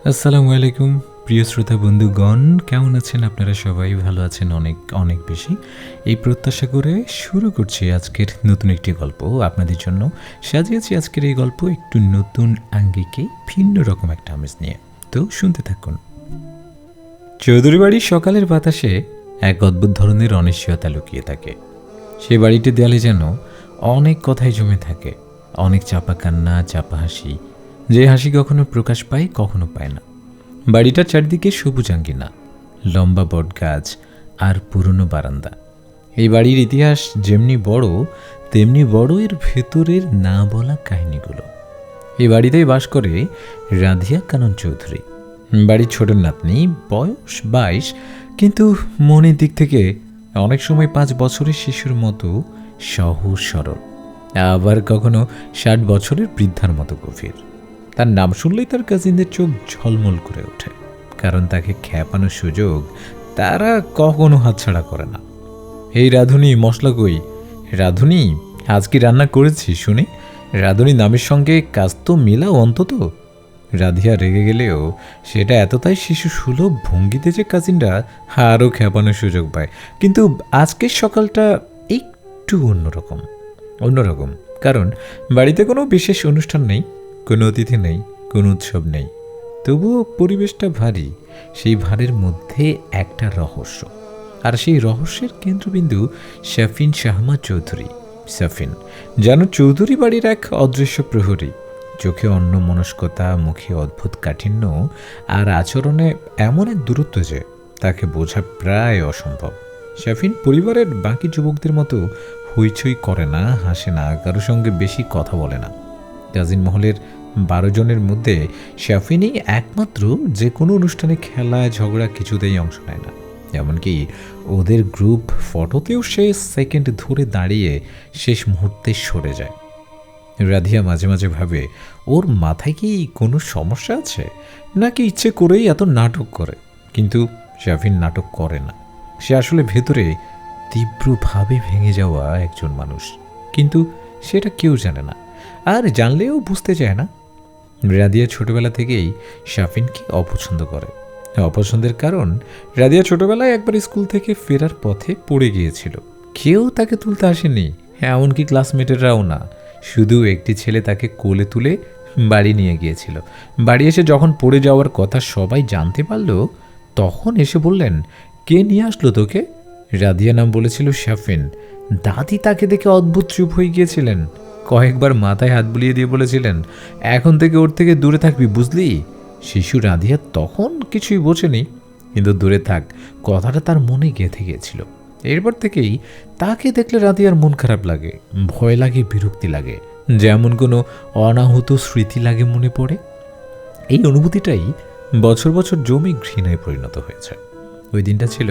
আসসালামু আলাইকুম প্রিয় শ্রোতা বন্ধুগণ, কেমন আছেন আপনারা? সবাই ভালো আছেন, অনেক অনেক বেশি। এই প্রত্যাশা করে শুরু করছি আজকের নতুন একটি গল্প আপনাদের জন্য। সাজিয়েছি আজকের এই গল্প একটু নতুন আঙ্গিকে, ভিন্ন রকম একটা আমেজ নিয়ে। তো শুনতে থাকুন। চৌধুরী বাড়ির সকালের বাতাসে এক অদ্ভুত ধরনের অনিশ্চয়তা লুকিয়ে থাকে। সে বাড়িটি দেয়ালে যেন অনেক কথাই জমে থাকে, অনেক চাপা কান্না, চাপা হাসি, যে হাসি কখনো প্রকাশ পায় কখনো পায় না। বাড়িটার চারদিকে সবুজ আঙ্গিনা, লম্বা বটগাছ আর পুরনো বারান্দা। এই বাড়ির ইতিহাস যেমনি বড়, তেমনি বড় এর ভেতরের না বলা কাহিনীগুলো। এই বাড়িতেই বাস করে রাধিয়া কানন চৌধুরী। বাড়ির ছোট নাতনি, বয়স 22, কিন্তু মনের দিক থেকে অনেক সময় 5 বছরের শিশুর মতো সহজ সরল, আবার কখনো 60 বছরের বৃদ্ধার মতো গভীর। তার নাম শুনলেই তার কাজিনদের চোখ ঝলমল করে ওঠে, কারণ তাকে খ্যাপানোর সুযোগ তারা কখনো হাতছাড়া করে না। এই রাধুনি, মশলা কই? রাধুনি, আজ কি রান্না করেছি শুনি? রাধুনি নামের সঙ্গে কাজ তো মিলাও অন্তত। রাধিয়া রেগে গেলেও সেটা এতটাই শিশু সুলভ ভঙ্গিতে যে কাজিনরা আরও খ্যাপানোর সুযোগ পায়। কিন্তু আজকের সকালটা একটু অন্যরকম, কারণ বাড়িতে কোনো বিশেষ অনুষ্ঠান নেই, কোনো অতিথি নেই, কোনো উৎসব নেই। তবুও পরিবেশটা ভারী। সেই ভারের মধ্যে একটা রহস্য, আর সেই রহস্যের কেন্দ্রবিন্দু শাফিন শাহমা চৌধুরী। শাফিন যেন চৌধুরী বাড়ির এক অদৃশ্য প্রহরী। চোখে অন্যমনস্কতা, মুখে অদ্ভুত কাঠিন্য, আর আচরণে এমন এক দূরত্ব যে তাকে বোঝা প্রায় অসম্ভব। শাফিন পরিবারের বাকি যুবকদের মতো হইচই করে না, হাসে না, কারোর সঙ্গে বেশি কথা বলে না। কাজিন মহলের 12 জনের মধ্যে শাফিনই একমাত্র যে কোনো অনুষ্ঠানে, খেলায়, ঝগড়া কিছুতেই অংশ নেয় না। এমনকি ওদের গ্রুপ ফটোতেও সে সেকেন্ড ধরে দাঁড়িয়ে শেষ মুহূর্তে সরে যায়। রাধিয়া মাঝে মাঝে ভাবে, ওর মাথায় কি কোনো সমস্যা আছে, নাকি ইচ্ছে করেই এত নাটক করে। কিন্তু শাফিন নাটক করে না। সে আসলে ভেতরে তীব্রভাবে ভেঙে যাওয়া একজন মানুষ, কিন্তু সেটা কেউ জানে না, আর জানলেও বুঝতে চায় না। রাদিয়া ছোটবেলা থেকেই শাফিনকে অপছন্দ করে। অপছন্দের কারণ, রাদিয়া ছোটবেলায় একবার স্কুল থেকে ফেরার পথে পড়ে গিয়েছিল। কেউ তাকে তুলতে আসেনি, এমনকি ক্লাসমেটেররাও না। শুধু একটি ছেলে তাকে কোলে তুলে বাড়ি নিয়ে গিয়েছিল। বাড়ি এসে যখন পড়ে যাওয়ার কথা সবাই জানতে পারল, তখন এসে বললেন, কে নিয়ে আসলো তোকে? রাদিয়া নাম বলেছিল শাফিন। দাদি তাকে দেখে অদ্ভুত চুপ হয়ে গিয়েছিলেন। কয়েকবার মাথায় হাত বুলিয়ে দিয়ে বলেছিলেন, এখন থেকে ওর থেকে দূরে থাকবি, বুঝলি? শিশু রাধিয়া তখন কিছুই বোঝেনি, কিন্তু দূরে থাক কথাটা তার মনে গেঁথে গিয়েছিল। এরপর থেকেই তাকে দেখলে রাধিয়ার মন খারাপ লাগে, ভয় লাগে, বিরক্তি লাগে, যেমন কোনো অনাহত স্মৃতি লাগে মনে পড়ে। এই অনুভূতিটাই বছর বছর জমে ঘৃণায় পরিণত হয়েছে। ওই দিনটা ছিল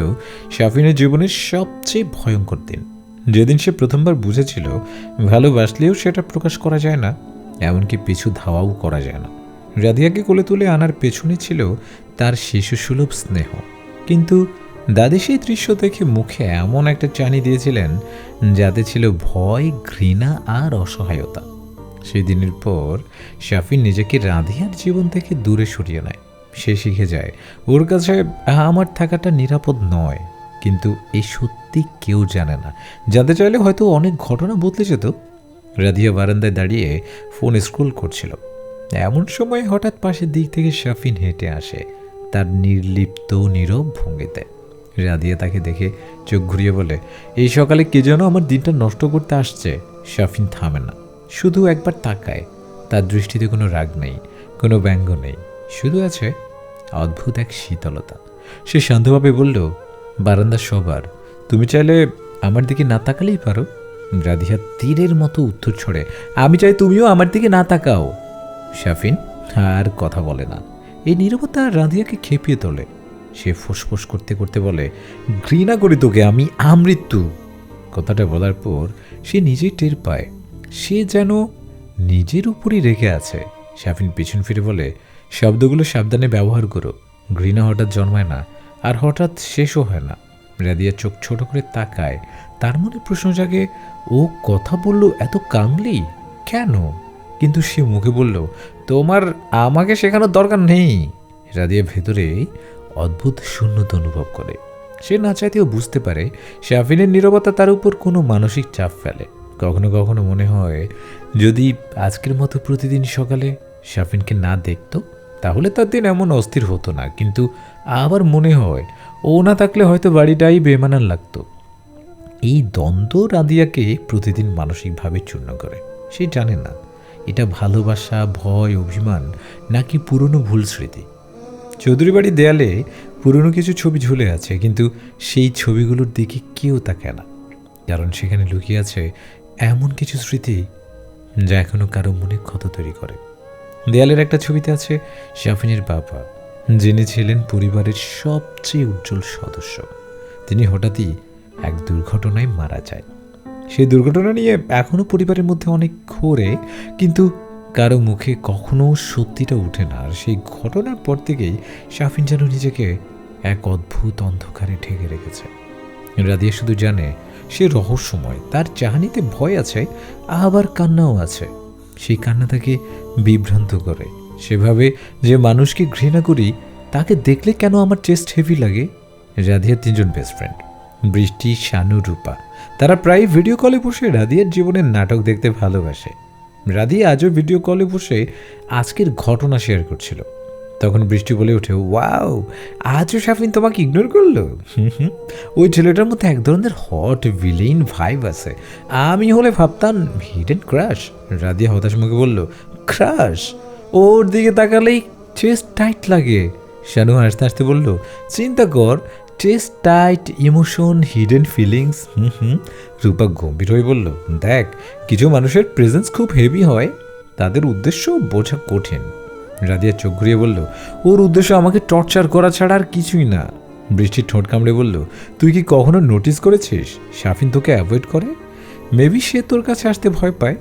শাফিনের জীবনের সবচেয়ে ভয়ঙ্কর দিন। যেদিন সে প্রথমবার বুঝেছিল ভালোবাসলেও সেটা প্রকাশ করা যায় না, এমনকি পিছু ধাওয়াও করা যায় না। রাধিয়াকে কোলে তুলে আনার পেছনে ছিল তার শিশুসুলভ স্নেহ, কিন্তু দাদি সেই দৃশ্য দেখে মুখে এমন একটা চানি দিয়েছিলেন যাতে ছিল ভয়, ঘৃণা আর অসহায়তা। সেই দিনের পর শাফিন নিজেকে রাধিয়ার জীবন থেকে দূরে সরিয়ে নেয়। সে শিখে যায় ওর কাছে আমার থাকাটা নিরাপদ নয়, কিন্তু এই সত্যি কেউ জানে না। জানতে চাইলে হয়তো অনেক ঘটনা বদলে যেত। রাধিয়া বারান্দায় দাঁড়িয়ে ফোন স্ক্রোল করছিল। এমন সময় হঠাৎ পাশের দিক থেকে শাফিন হেঁটে আসে, তার নির্লিপ্ত নীরব ভঙ্গিতে। রাধিয়া তাকে দেখে চোখ ঘুরিয়ে বলে, এই সকালে কে যেন আমার দিনটা নষ্ট করতে আসছে। শাফিন থামে না, শুধু একবার তাকায়। তার দৃষ্টিতে কোনো রাগ নেই, কোনো ব্যঙ্গ নেই, শুধু আছে অদ্ভুত এক শীতলতা। সে শান্তভাবে বলল, বারান্দা সবার, তুমি চাইলে আমার দিকে না তাকালেই পারো। রাধিয়া তীরের মতো উত্তর ছড়ে, আমি চাই তুমিও আমার দিকে না তাকাও। শাফিন আর কথা বলে না। এই নীরবতা রাধিয়াকে খেপিয়ে তোলে। সে ফুসফুস করতে করতে বলে, ঘৃণা করি তোকে আমি, আমৃত্যু। কথাটা বলার পর সে নিজেই টের পায় সে যেন নিজের উপরই রেগে আছে। শাফিন পিছন ফিরে বলে, শব্দগুলো সাবধানে ব্যবহার করো। ঘৃণা হঠাৎ জন্মায় না, আর হঠাৎ শেষও হয় না। রাদিয়া চোখ ছোট করে তাকায়। তার মনে প্রশ্ন জাগে, ও কথা বলল এত কামলি কেন? কিন্তু সে মুখে বলল, তোমার আমাকে শেখানোর দরকার নেই। রাদিয়া ভেতরে অদ্ভুত শূন্যতা অনুভব করে। সে না চাইতেও বুঝতে পারে শাফিনের নীরবতা তার উপর কোনো মানসিক চাপ ফেলে। কখনো কখনো মনে হয় যদি আজকের মতো প্রতিদিন সকালে শাফিনকে না দেখত তাহলে তার দিন এমন অস্থির হতো না, কিন্তু আবার মনে হয় ও না থাকলে হয়তো বাড়িটাই বেমানান লাগতো। এই দ্বন্দ্ব রাদিয়াকে প্রতিদিন মানসিকভাবে চূর্ণ করে। সে জানে না এটা ভালোবাসা, ভয়, অভিমান নাকি পুরনো ভুল স্মৃতি। চৌধুরী বাড়ির দেয়ালে পুরনো কিছু ছবি ঝুলে আছে, কিন্তু সেই ছবিগুলোর দিকে কেউ তাকায় না, কারণ সেখানে লুকিয়ে আছে এমন কিছু স্মৃতি যা এখনো কারো মনে ক্ষত তৈরি করে। দেয়ালের একটা ছবিতে আছে শাফিনের বাবা, যিনি ছিলেন পরিবারের সবচেয়ে উজ্জ্বল সদস্য। তিনি হঠাৎই এক দুর্ঘটনায় মারা যায়। সেই দুর্ঘটনা নিয়ে এখনও পরিবারের মধ্যে অনেক ঘোরে, কিন্তু কারো মুখে কখনো সত্যিটা ওঠে না। আর সেই ঘটনার পর থেকেই শাফিন যেন নিজেকে এক অদ্ভুত অন্ধকারে ঢেকে রেখেছে। রাদিয়া শুধু জানে সে রহস্যময়, তার চাহনিতে ভয় আছে, আবার কান্নাও আছে। সেই কান্না তাকে বিভ্রান্ত করে। সেভাবে যে মানুষকে ঘৃণা করি তাকে দেখলে কেন আমার চেস্ট হেভি লাগে। রাদিয়ার 3 জন বেস্ট ফ্রেন্ড, বৃষ্টি, শানু, রূপা, তারা প্রায় ভিডিও কলে বসে রাদিয়ার জীবনের নাটক দেখতে ভালোবাসে। রাদিয়া আজও ভিডিও কলে বসে আজকের ঘটনা শেয়ার করছিল। তখন বৃষ্টি বলে ওঠে, ওয়াও, আজও শাফিন তোমাকে ইগনোর করলো। ওই ছেলেটার মধ্যে এক ধরনের হট ভিলেইন ভাইব আছে। আমি হলে ভাবতাম হিডেন ক্রাশ। রাদিয়া হতাশ মুখে বলল, ক্রাশ? ওর দিকে তাকালেই চেস্ট টাইট লাগে। শানু হাসতে হাসতে বলল, চিন্তা কর, chest tight, emotion, hidden feelings. Rupa গম্ভীর হয়ে বলল, দেখ, কিছু মানুষের প্রেজেন্স খুব হেভি হয়, তাদের উদ্দেশ্য বোঝা কঠিন। রাদিয়া চোখ ঘুরিয়ে বলল, ওর উদ্দেশ্য আমাকে টর্চার করা ছাড়া আর কিছুই না। বৃষ্টির ঠোঁট কামড়ে বলল, তুই কি কখনো নোটিস করেছিস শাফিন তোকে অ্যাভয়েড করে? মেবি সে তোর কাছে আসতে ভয় পায়।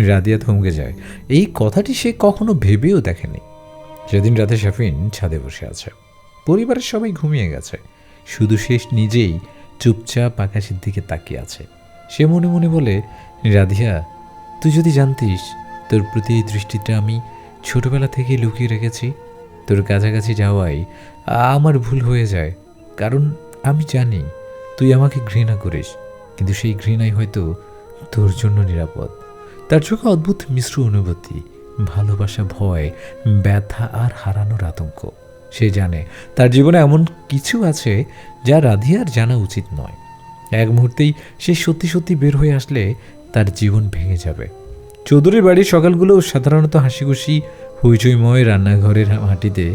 রাদিয়া থমকে যায়। এই কথাটি সে কখনো ভেবেও দেখেনি। সেদিন রাতে শাফিন ছাদে বসে আছে। পরিবারের সবাই ঘুমিয়ে গেছে, শুধু সে নিজেই চুপচাপ আকাশের দিকে তাকিয়ে আছে। সে মনে মনে বলে, রাধিয়া, তুই যদি জানতিস তোর প্রতি এই দৃষ্টিটা আমি ছোটবেলা থেকেই লুকিয়ে রেখেছি। তোর কাছাকাছি যাওয়াই আমার ভুল হয়ে যায়, কারণ আমি জানি তুই আমাকে ঘৃণা করিস, কিন্তু সেই ঘৃণাই হয়তো তোর জন্য নিরাপদ। তার চোখে অদ্ভুত মিশ্র অনুভূতি, ভালোবাসা, ভয়, ব্যথা আর হারানোর আতঙ্ক। সে জানে তার জীবনে এমন কিছু আছে যা রাধিয়ার জানা উচিত নয়। এক মুহূর্তেই সে সত্যি সত্যি বের হয়ে আসলে তার জীবন ভেঙে যাবে। চৌধুরীর বাড়ির সকালগুলো সাধারণত হাসিখুশি, হইচইময়। রান্নাঘরের মাটিতে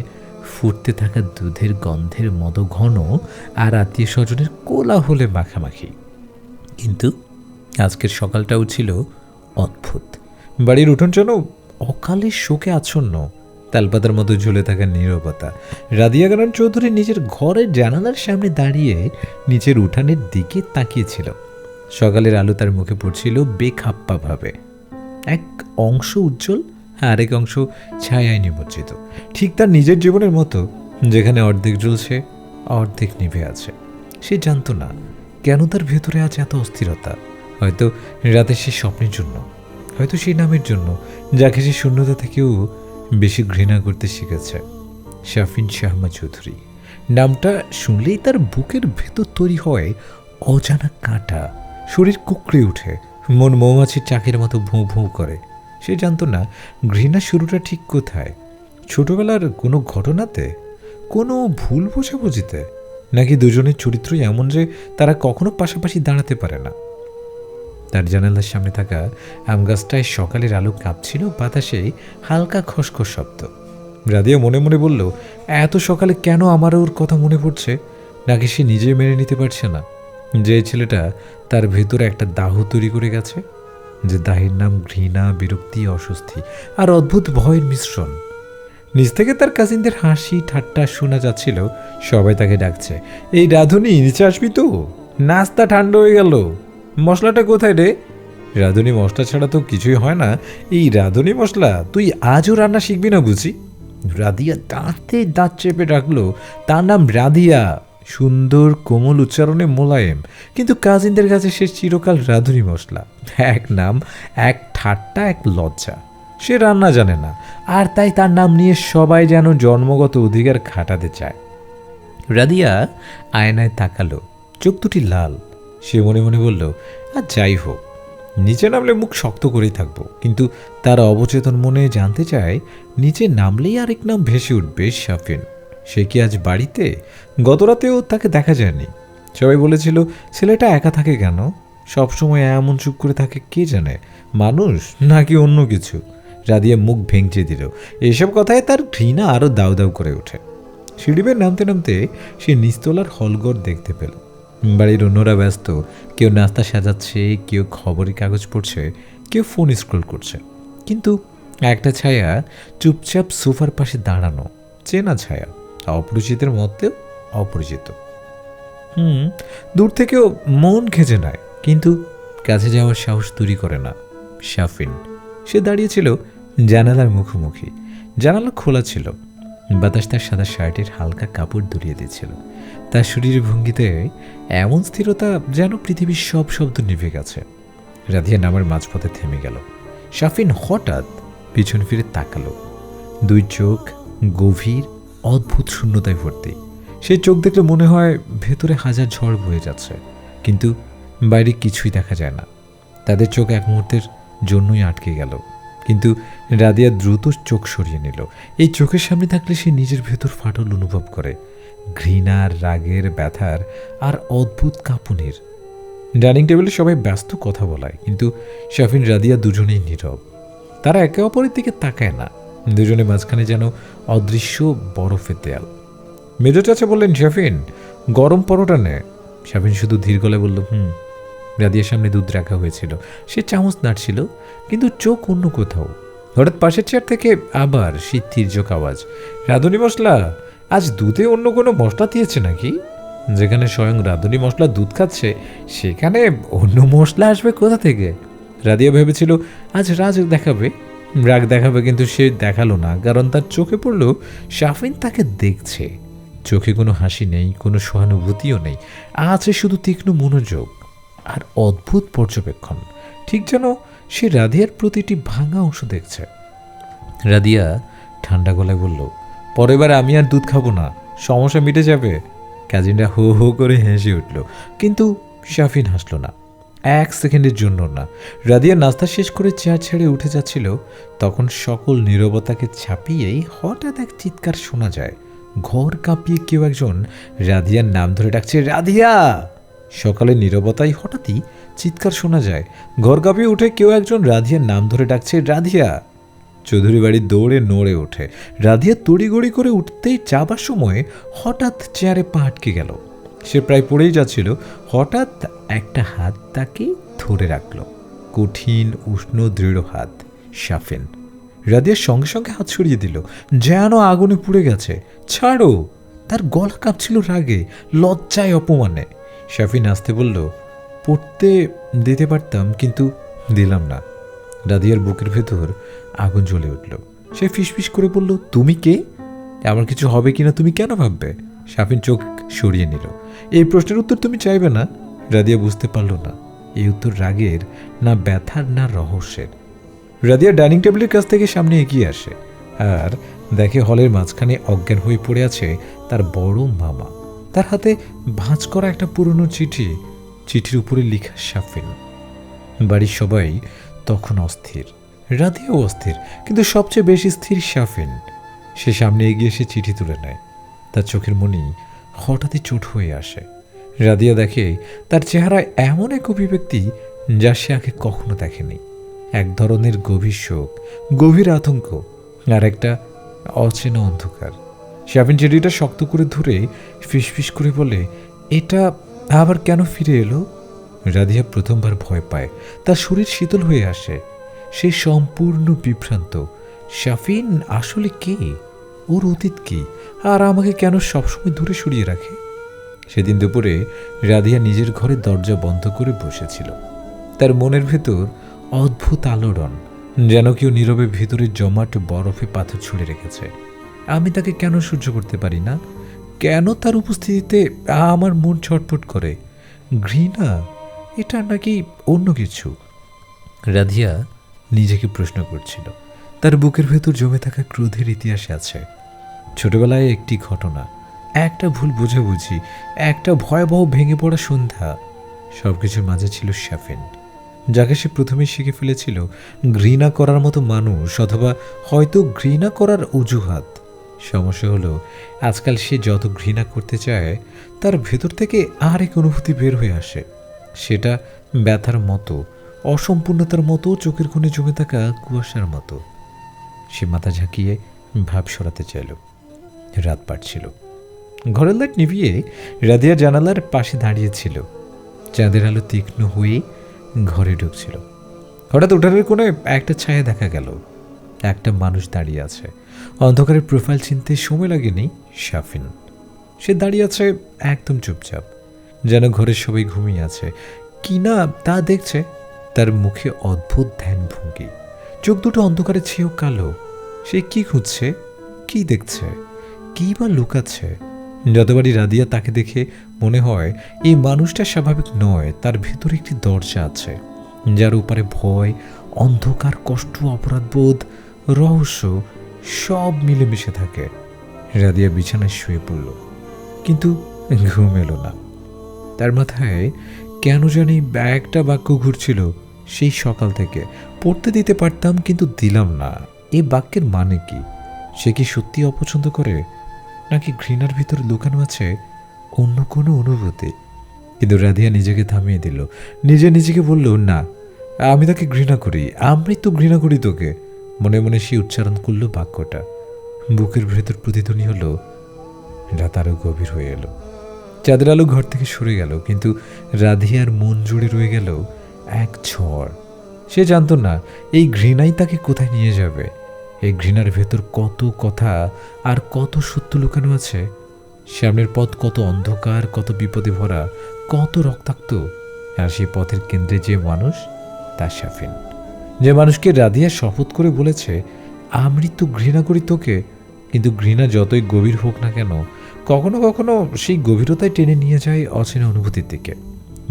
ফুটতে থাকা দুধের গন্ধের মতো ঘন, আর আত্মীয় স্বজনের কোলাহলে মাখামাখি। কিন্তু আজকের সকালটাও ছিল অদ্ভুত। বাড়ির উঠোন যেন অকালে শোকে আচ্ছন্ন, তালপাতার মতো ঝুলে থাকা নীরবতা। রাদিয়া কারণ চৌধুরী নিজের ঘরের জানালার সামনে দাঁড়িয়ে নিচের উঠানের দিকে তাকিয়েছিল। সকালের আলো তার মুখে পড়ছিল বেখাপ্পাভাবে। এক অংশ উজ্জ্বল, আরেক অংশ ছায়ায় নিমজ্জিত, ঠিক তার নিজের জীবনের মতো, যেখানে অর্ধেক জ্বলছে, অর্ধেক নিভে আছে। সে জানতো না কেন তার ভেতরে আছে এত অস্থিরতা। হয়তো রাতে সে স্বপ্নের জন্য, হয়তো সেই নামের জন্য যাকে সে শূন্যতা থেকেও বেশি ঘৃণা করতে শিখেছে। শাফিন শাহমা চৌধুরী নামটা শুনলেই তার বুকের ভেতর তৈরি হয় অজানা কাঁটা, শরীর কুঁকড়ে ওঠে, মন মৌমাছির চাকের মতো ভোঁ ভোঁ করে। সে জানতো না ঘৃণা শুরুটা ঠিক কোথায়, ছোটবেলার কোনো ঘটনাতে, কোনো ভুল বোঝাবুঝিতে, নাকি দুজনের চরিত্রই এমন যে তারা কখনো পাশাপাশি দাঁড়াতে পারে না। তার জানালার সামনে থাকা আম গাছটায় সকালের আলো কাঁপছিল, বাতাসে হালকা খসখস শব্দ। রাদিয়া মনে মনে বলল, এত সকালে কেন আমার ওর কথা মনে পড়ছে? নাকি সে নিজে মেনে নিতে পারছে না যে ছেলেটা তার ভেতরে একটা দাহ তৈরি করে গেছে, যে দাহের নাম ঘৃণা, বিরক্তি, অস্বস্তি আর অদ্ভুত ভয়ের মিশ্রণ। নিজ থেকে তার কাজিনদের হাসি ঠাট্টা শোনা যাচ্ছিল। সবাই তাকে ডাকছে, এই রাধুনি নিচে আসবি তো, নাস্তা ঠান্ডা হয়ে গেল, মশলাটা কোথায় রে? রাঁধুনি মশলা ছাড়া তো কিছুই হয় না। এই রাঁধুনি মশলা তুই আজও রান্না শিখবি না বুঝি? রাধিয়া দাঁতে দাঁত চেপে ডাকলো। তার নাম রাধিয়া, সুন্দর কোমল উচ্চারণে মোলায়েম, কিন্তু কাজিনদের কাছে সে চিরকাল রাঁধুনি মশলা। এক নাম, এক ঠাট্টা, এক লজ্জা। সে রান্না জানে না, আর তাই তার নাম নিয়ে সবাই যেন জন্মগত অধিকার খাটাতে চায়। রাদিয়া আয়নায় তাকালো, চোখ দুটি লাল। সে মনে মনে বলল, আর যাই হোক, নিচে নামলে মুখ শক্ত করেই থাকবো। কিন্তু তার অবচেতন মনে জানতে চায়, নিচে নামলেই আরেক নাম ভেসে উঠবে, শাফিন। সে কি আজ বাড়িতে? গতরাতেও তাকে দেখা যায়নি। সবাই বলেছিল ছেলেটা একা থাকে কেন, সবসময় এমন চুপ করে থাকে, কে জানে মানুষ নাকি অন্য কিছু। রাদিয়া মুখ ভেঙচে দিল। এসব কথায় তার ঘৃণা আরও দাউ দাউ করে ওঠে। সিঁড়ি বেয়ে নামতে নামতে সে নিচতলার হলঘর দেখতে পেল। বাড়ির অন্যরা ব্যস্ত, কেউ নাস্তা সাজাচ্ছে, কেউ খবরের কাগজ পড়ছে, কেউ ফোন স্ক্রল করছে। কিন্তু একটা ছায়া চুপচাপ সোফার পাশে দাঁড়ানো, চেনা ছায়া, অপরিচিতের মধ্যেও অপরিচিত। দূর থেকেও মন খেজে নেয়, কিন্তু কাছে যাওয়ার সাহস তৈরি করে না। শাফিন। সে দাঁড়িয়েছিল জানালার মুখোমুখি। জানালা খোলা ছিল, বাতাস তার সাদা শার্টের হালকা কাপড় দুলিয়ে দিচ্ছিল। তার শরীরের ভঙ্গিতে এমন স্থিরতা যেন পৃথিবীর সব শব্দ নিভে গেছে। রাধিয়া নামের মাঝপথে থেমে গেল। শাফিন হঠাৎ পিছন ফিরে তাকালো। দুই চোখ গভীর, অদ্ভুত শূন্যতায় ভর্তি। সেই চোখ দেখলে মনে হয় ভেতরে হাজার ঝড় বয়ে যাচ্ছে, কিন্তু বাইরে কিছুই দেখা যায় না। তাদের চোখ এক মুহূর্তের জন্যই আটকে গেল। কিন্তু রাদিয়া দ্রুত চোখ সরিয়ে নিল। এই চোখের সামনে থাকলে সে নিজের ভেতর ফাটল অনুভব করে, ঘৃণার, রাগের, ব্যথার আর অদ্ভুত কাঁপুনির। ডাইনিং টেবিলে সবাই ব্যস্ত কথা বলায়, কিন্তু শাফিন রাদিয়া দুজনেই নীরব। তারা একে অপরের দিকে তাকায় না। দুজনের মাঝখানে যেন অদৃশ্য বরফের দেয়াল। মেজর চাচা বললেন, শাফিন গরম পরোটা নে। শাফিন শুধু ধীর গলায় বলল, রাদিয়ার সামনে দুধ রাখা হয়েছিল। সে চামচ নাড়ছিল, কিন্তু চোখ অন্য কোথাও। হঠাৎ পাশের চেয়ার থেকে আবার সেই তির্যক আওয়াজ, রাঁধুনি মশলা, আজ দুধে অন্য কোনো মশলা দিয়েছে নাকি? যেখানে স্বয়ং রাঁধুনি মশলা দুধ খাচ্ছে, সেখানে অন্য মশলা আসবে কোথা থেকে? রাদিয়া ভেবেছিল আজ রাগ দেখাবে, কিন্তু সে দেখালো না, কারণ তার চোখে পড়ল শাফিন তাকে দেখছে। চোখে কোনো হাসি নেই, কোনো সহানুভূতিও নেই, আছে শুধু তীক্ষ্ণ মনোযোগ আর অদ্ভুত পর্যবেক্ষণ। ঠিক যেন সে রাধিয়ার প্রতিটি ভাঙা অংশ দেখছে। রাদিয়া ঠান্ডা গলায় বলল, পরের আমি আর দুধ খাবো না, সমস্যা মিটে যাবে। কাজিনরা হো হো করে হেসে উঠল, কিন্তু শাফিন হাসল না, এক সেকেন্ডের জন্য না। রাদিয়া নাস্তা শেষ করে চেয়ার ছেড়ে উঠে যাচ্ছিল, তখন সকল নীরবতাকে ছাপিয়েই হঠাৎ এক চিৎকার শোনা যায়। ঘর কাঁপিয়ে কেউ একজন রাধিয়ার নাম ধরে ডাকছে, রাধিয়া! সকালে নীরবতায় হঠাৎই চিৎকার শোনা যায়। ঘর কাঁপিয়ে উঠে কেউ একজন রাধিয়ার নাম ধরে ডাকছে, রাধিয়া! চৌধুরী বাড়ি দৌড়ে নড়ে ওঠে। রাধিয়া তড়িগড়ি করে উঠতেই যাবার সময় হঠাৎ চেয়ারে পা আটকে গেল। সে প্রায় পড়েই যাচ্ছিল, হঠাৎ একটা হাত তাকে ধরে রাখল, কঠিন, উষ্ণ, দৃঢ় হাত। শাফিন। রাদিয়ার সঙ্গে সঙ্গে হাত সরিয়ে দিল, যেন আগুনে পুড়ে গেছে। ছাড়ো! তার গলা কাঁপছিল রাগে, লজ্জায়, অপমানে। শাফিন আসতে বলল, পড়তে দিতে পারতাম, কিন্তু দিলাম না। রাদিয়ার বুকের ভেতর আগুন জ্বলে উঠল। সে ফিসফিস করে বলল, তুমি কে? এমন কিছু হবে কিনা তুমি কেন ভাববে? শাফিন চোখ সরিয়ে নিল। এই প্রশ্নের উত্তর তুমি চাইবে না? রাদিয়া বুঝতে পারল না এই উত্তর রাগের, না ব্যথার, না রহস্যের। রাদিয়া ডাইনিং টেবিলের কাছ থেকে সামনে এগিয়ে আসে আর দেখে হলের মাঝখানে অজ্ঞান হয়ে পড়ে আছে তার বড় মামা। তার হাতে ভাঁজ করা একটা পুরনো চিঠি, চিঠির উপরে লেখা শাফিন। বাড়ির সবাই তখন অস্থির, রাদিয়াও অস্থির, কিন্তু সবচেয়ে বেশি স্থির শাফিন। সে সামনে এগিয়ে এসে চিঠি তুলে নেয়। তার চোখের মনি হঠাৎই চোট হয়ে আসে। রাদিয়া দেখে তার চেহারায় এমন এক অভিব্যক্তি যা সে আগে কখনো দেখেনি। এক ধরনের গভীর শোক, গভীর আতঙ্ক, আর একটা অচেনা অন্ধকার। শাফিন চিঠিটা শক্ত করে ধরে ফিসফিস করে বলে, এটা আবার কেন ফিরে এলো? রাদিয়া প্রথমবার ভয় পায়, তার শরীর শীতল হয়ে আসে। সে সম্পূর্ণ বিভ্রান্ত। শাফিন আসলে কে? ওর অতীত কি? আর আমাকে কেন সবসময় দূরে সরিয়ে রাখে? সেদিন দুপুরে রাধিয়া নিজের ঘরে দরজা বন্ধ করে বসেছিল। তার মনের ভেতর অদ্ভুত আলোড়ন, যেন কেউ নীরবে ভেতরে জমাট বরফে পাথর ছুঁড়ে রেখেছে। আমি তাকে কেন সহ্য করতে পারি না? কেন তার উপস্থিতিতে আমার মন ছটফট করে? ঘৃণা? এটা নাকি অন্য কিছু? রাধিয়া নিজেকে প্রশ্ন করছিল। তার বুকের ভেতর জমে থাকা ক্রোধের ইতিহাসে আছে। ছোটবেলায় একটি ঘটনা, একটা ভুল বোঝাবুঝি, একটা ভয়াবহ ভেঙে পড়া সন্ধ্যা, সবকিছুর মাঝে ছিল শাফিন, যাকে সে প্রথমেই শিখে ফেলেছিল ঘৃণা করার মতো মানুষ, অথবা হয়তো ঘৃণা করার অজুহাত। সমস্যা হলো, আজকাল সে যত ঘৃণা করতে চায় তার ভেতর থেকে আর এক অনুভূতি বের হয়ে আসে। সেটা ব্যথার মতো, অসম্পূর্ণতার মতো, চোখের কোণে জমে থাকা কুয়াশার মতো। সে মাথা ঝাঁকিয়ে ভাব সরাতে চাইল। রাত পাড়ছিল। ঘরের লাইট নিভিয়ে রাদিয়া জানালার পাশে দাঁড়িয়েছিল। চাঁদের আলো তীক্ষ্ণ হয়ে ঘরে ঢুকছিল। হঠাৎ উঠানের কোণে একটা ছায়া দেখা গেল। একটা মানুষ দাঁড়িয়ে আছে। অন্ধকারের প্রোফাইল চিনতে সময় লাগেনি শাফিন। সে দাঁড়িয়ে আছে একদম চুপচাপ, যেন ঘরের সবাই ঘুমিয়ে আছে কিনা তা দেখছে। তার মুখে অদ্ভুত ধ্যান ভঙ্গি, চোখ দুটো অন্ধকারে ছেয়েও কালো। সে কি খুঁজছে, কি দেখছে, কি বা লুকাচ্ছে? যতবারই রাদিয়া তাকে দেখে মনে হয় এই মানুষটা স্বাভাবিক নয়, তার ভেতরে একটি দরজা আছে যার উপরে ভয়, অন্ধকার, কষ্ট, অপরাধবোধ, রহস্য সব মিলেমিশে থাকে। রাদিয়া বিছানায় শুয়ে পড়ল, কিন্তু ঘুম এলো না। তার মাথায় কেন জানি একটা বাক্য ঘুরছিল সেই সকাল থেকে। পড়তে দিতে পারতাম কিন্তু দিলাম না। এই বাক্যের মানে কি? সে কি সত্যি অপছন্দ করে, নাকি ঘৃণার ভিতরে লুকানো আছে অন্য কোনো অনুভূতি? কিন্তু রাধিয়া নিজেকে থামিয়ে দিল। নিজেকে বলল, না, আমি তাকে ঘৃণা করি, আমি তো ঘৃণা করি তোকে। মনে মনে সে উচ্চারণ করল বাক্যটা। বুকের ভেতর প্রতিধ্বনি হলো। রাত আরো গভীর হয়ে এলো। চাঁদের আলো ঘর থেকে সরে গেল, কিন্তু রাধিয়ার মন জুড়ে রয়ে গেল এক ঝড়। সে জানত না এই ঘৃণাই তাকে কোথায় নিয়ে যাবে। এই ঘৃণার ভেতর কত কথা আর কত সত্য লুকানো আছে। সামনের পথ কত অন্ধকার, কত বিপদে ভরা, কত রক্তাক্ত। আর সেই পথের কেন্দ্রে যে মানুষ, তা শাফিন। যে মানুষকে রাধিয়া শপথ করে বলেছে, আমি তো ঘৃণা করি তোকে। কিন্তু ঘৃণা যতই গভীর হোক না কেন, কখনো কখনো সেই গভীরতায় টেনে নিয়ে যায় অচেনা অনুভূতির দিকে।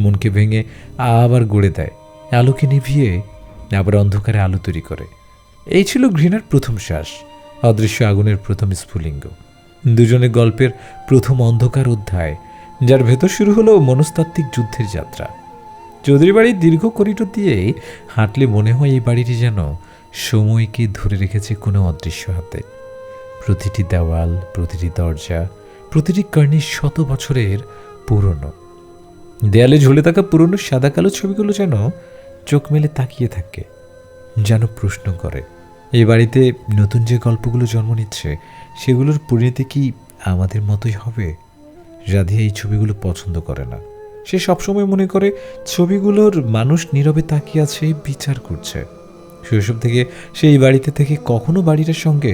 মনকে ভেঙে আবার গড়ে দেয়, আলোকে নিভিয়ে আবার অন্ধকারে আলো তৈরি করে। এই ছিল ঘৃণার প্রথম শ্বাস, অদৃশ্য আগুনের প্রথম স্ফুলিঙ্গ, দুজনের গল্পের প্রথম অন্ধকার অধ্যায়, যার ভেতর শুরু হলো মনস্তাত্ত্বিক যুদ্ধের যাত্রা। চৌধুরী বাড়ির দীর্ঘ করিডোর দিয়ে হাঁটলে মনে হয় এই বাড়িটি যেন সময়কে ধরে রেখেছে কোনো অদৃশ্য হাতে। প্রতিটি দেওয়াল, প্রতিটি দরজা, প্রতিটি কার্নিশ শত বছরের পুরনো। দেয়ালে ঝুলে থাকা পুরনো সাদা কালো ছবিগুলো যেন চোখ মেলে তাকিয়ে থাকে, যেন প্রশ্ন করে, এই বাড়িতে নতুন যে গল্পগুলো জন্ম নিচ্ছে সেগুলোর পরিণতি কি আমাদের মতোই হবে? রাধিয়া এই ছবিগুলো পছন্দ করে না। সে সবসময় মনে করে ছবিগুলোর মানুষ নীরবে তাকিয়ে আছে, বিচার করছে। শৈশব থেকে সে এই বাড়িতে থেকে কখনো বাড়িটার সঙ্গে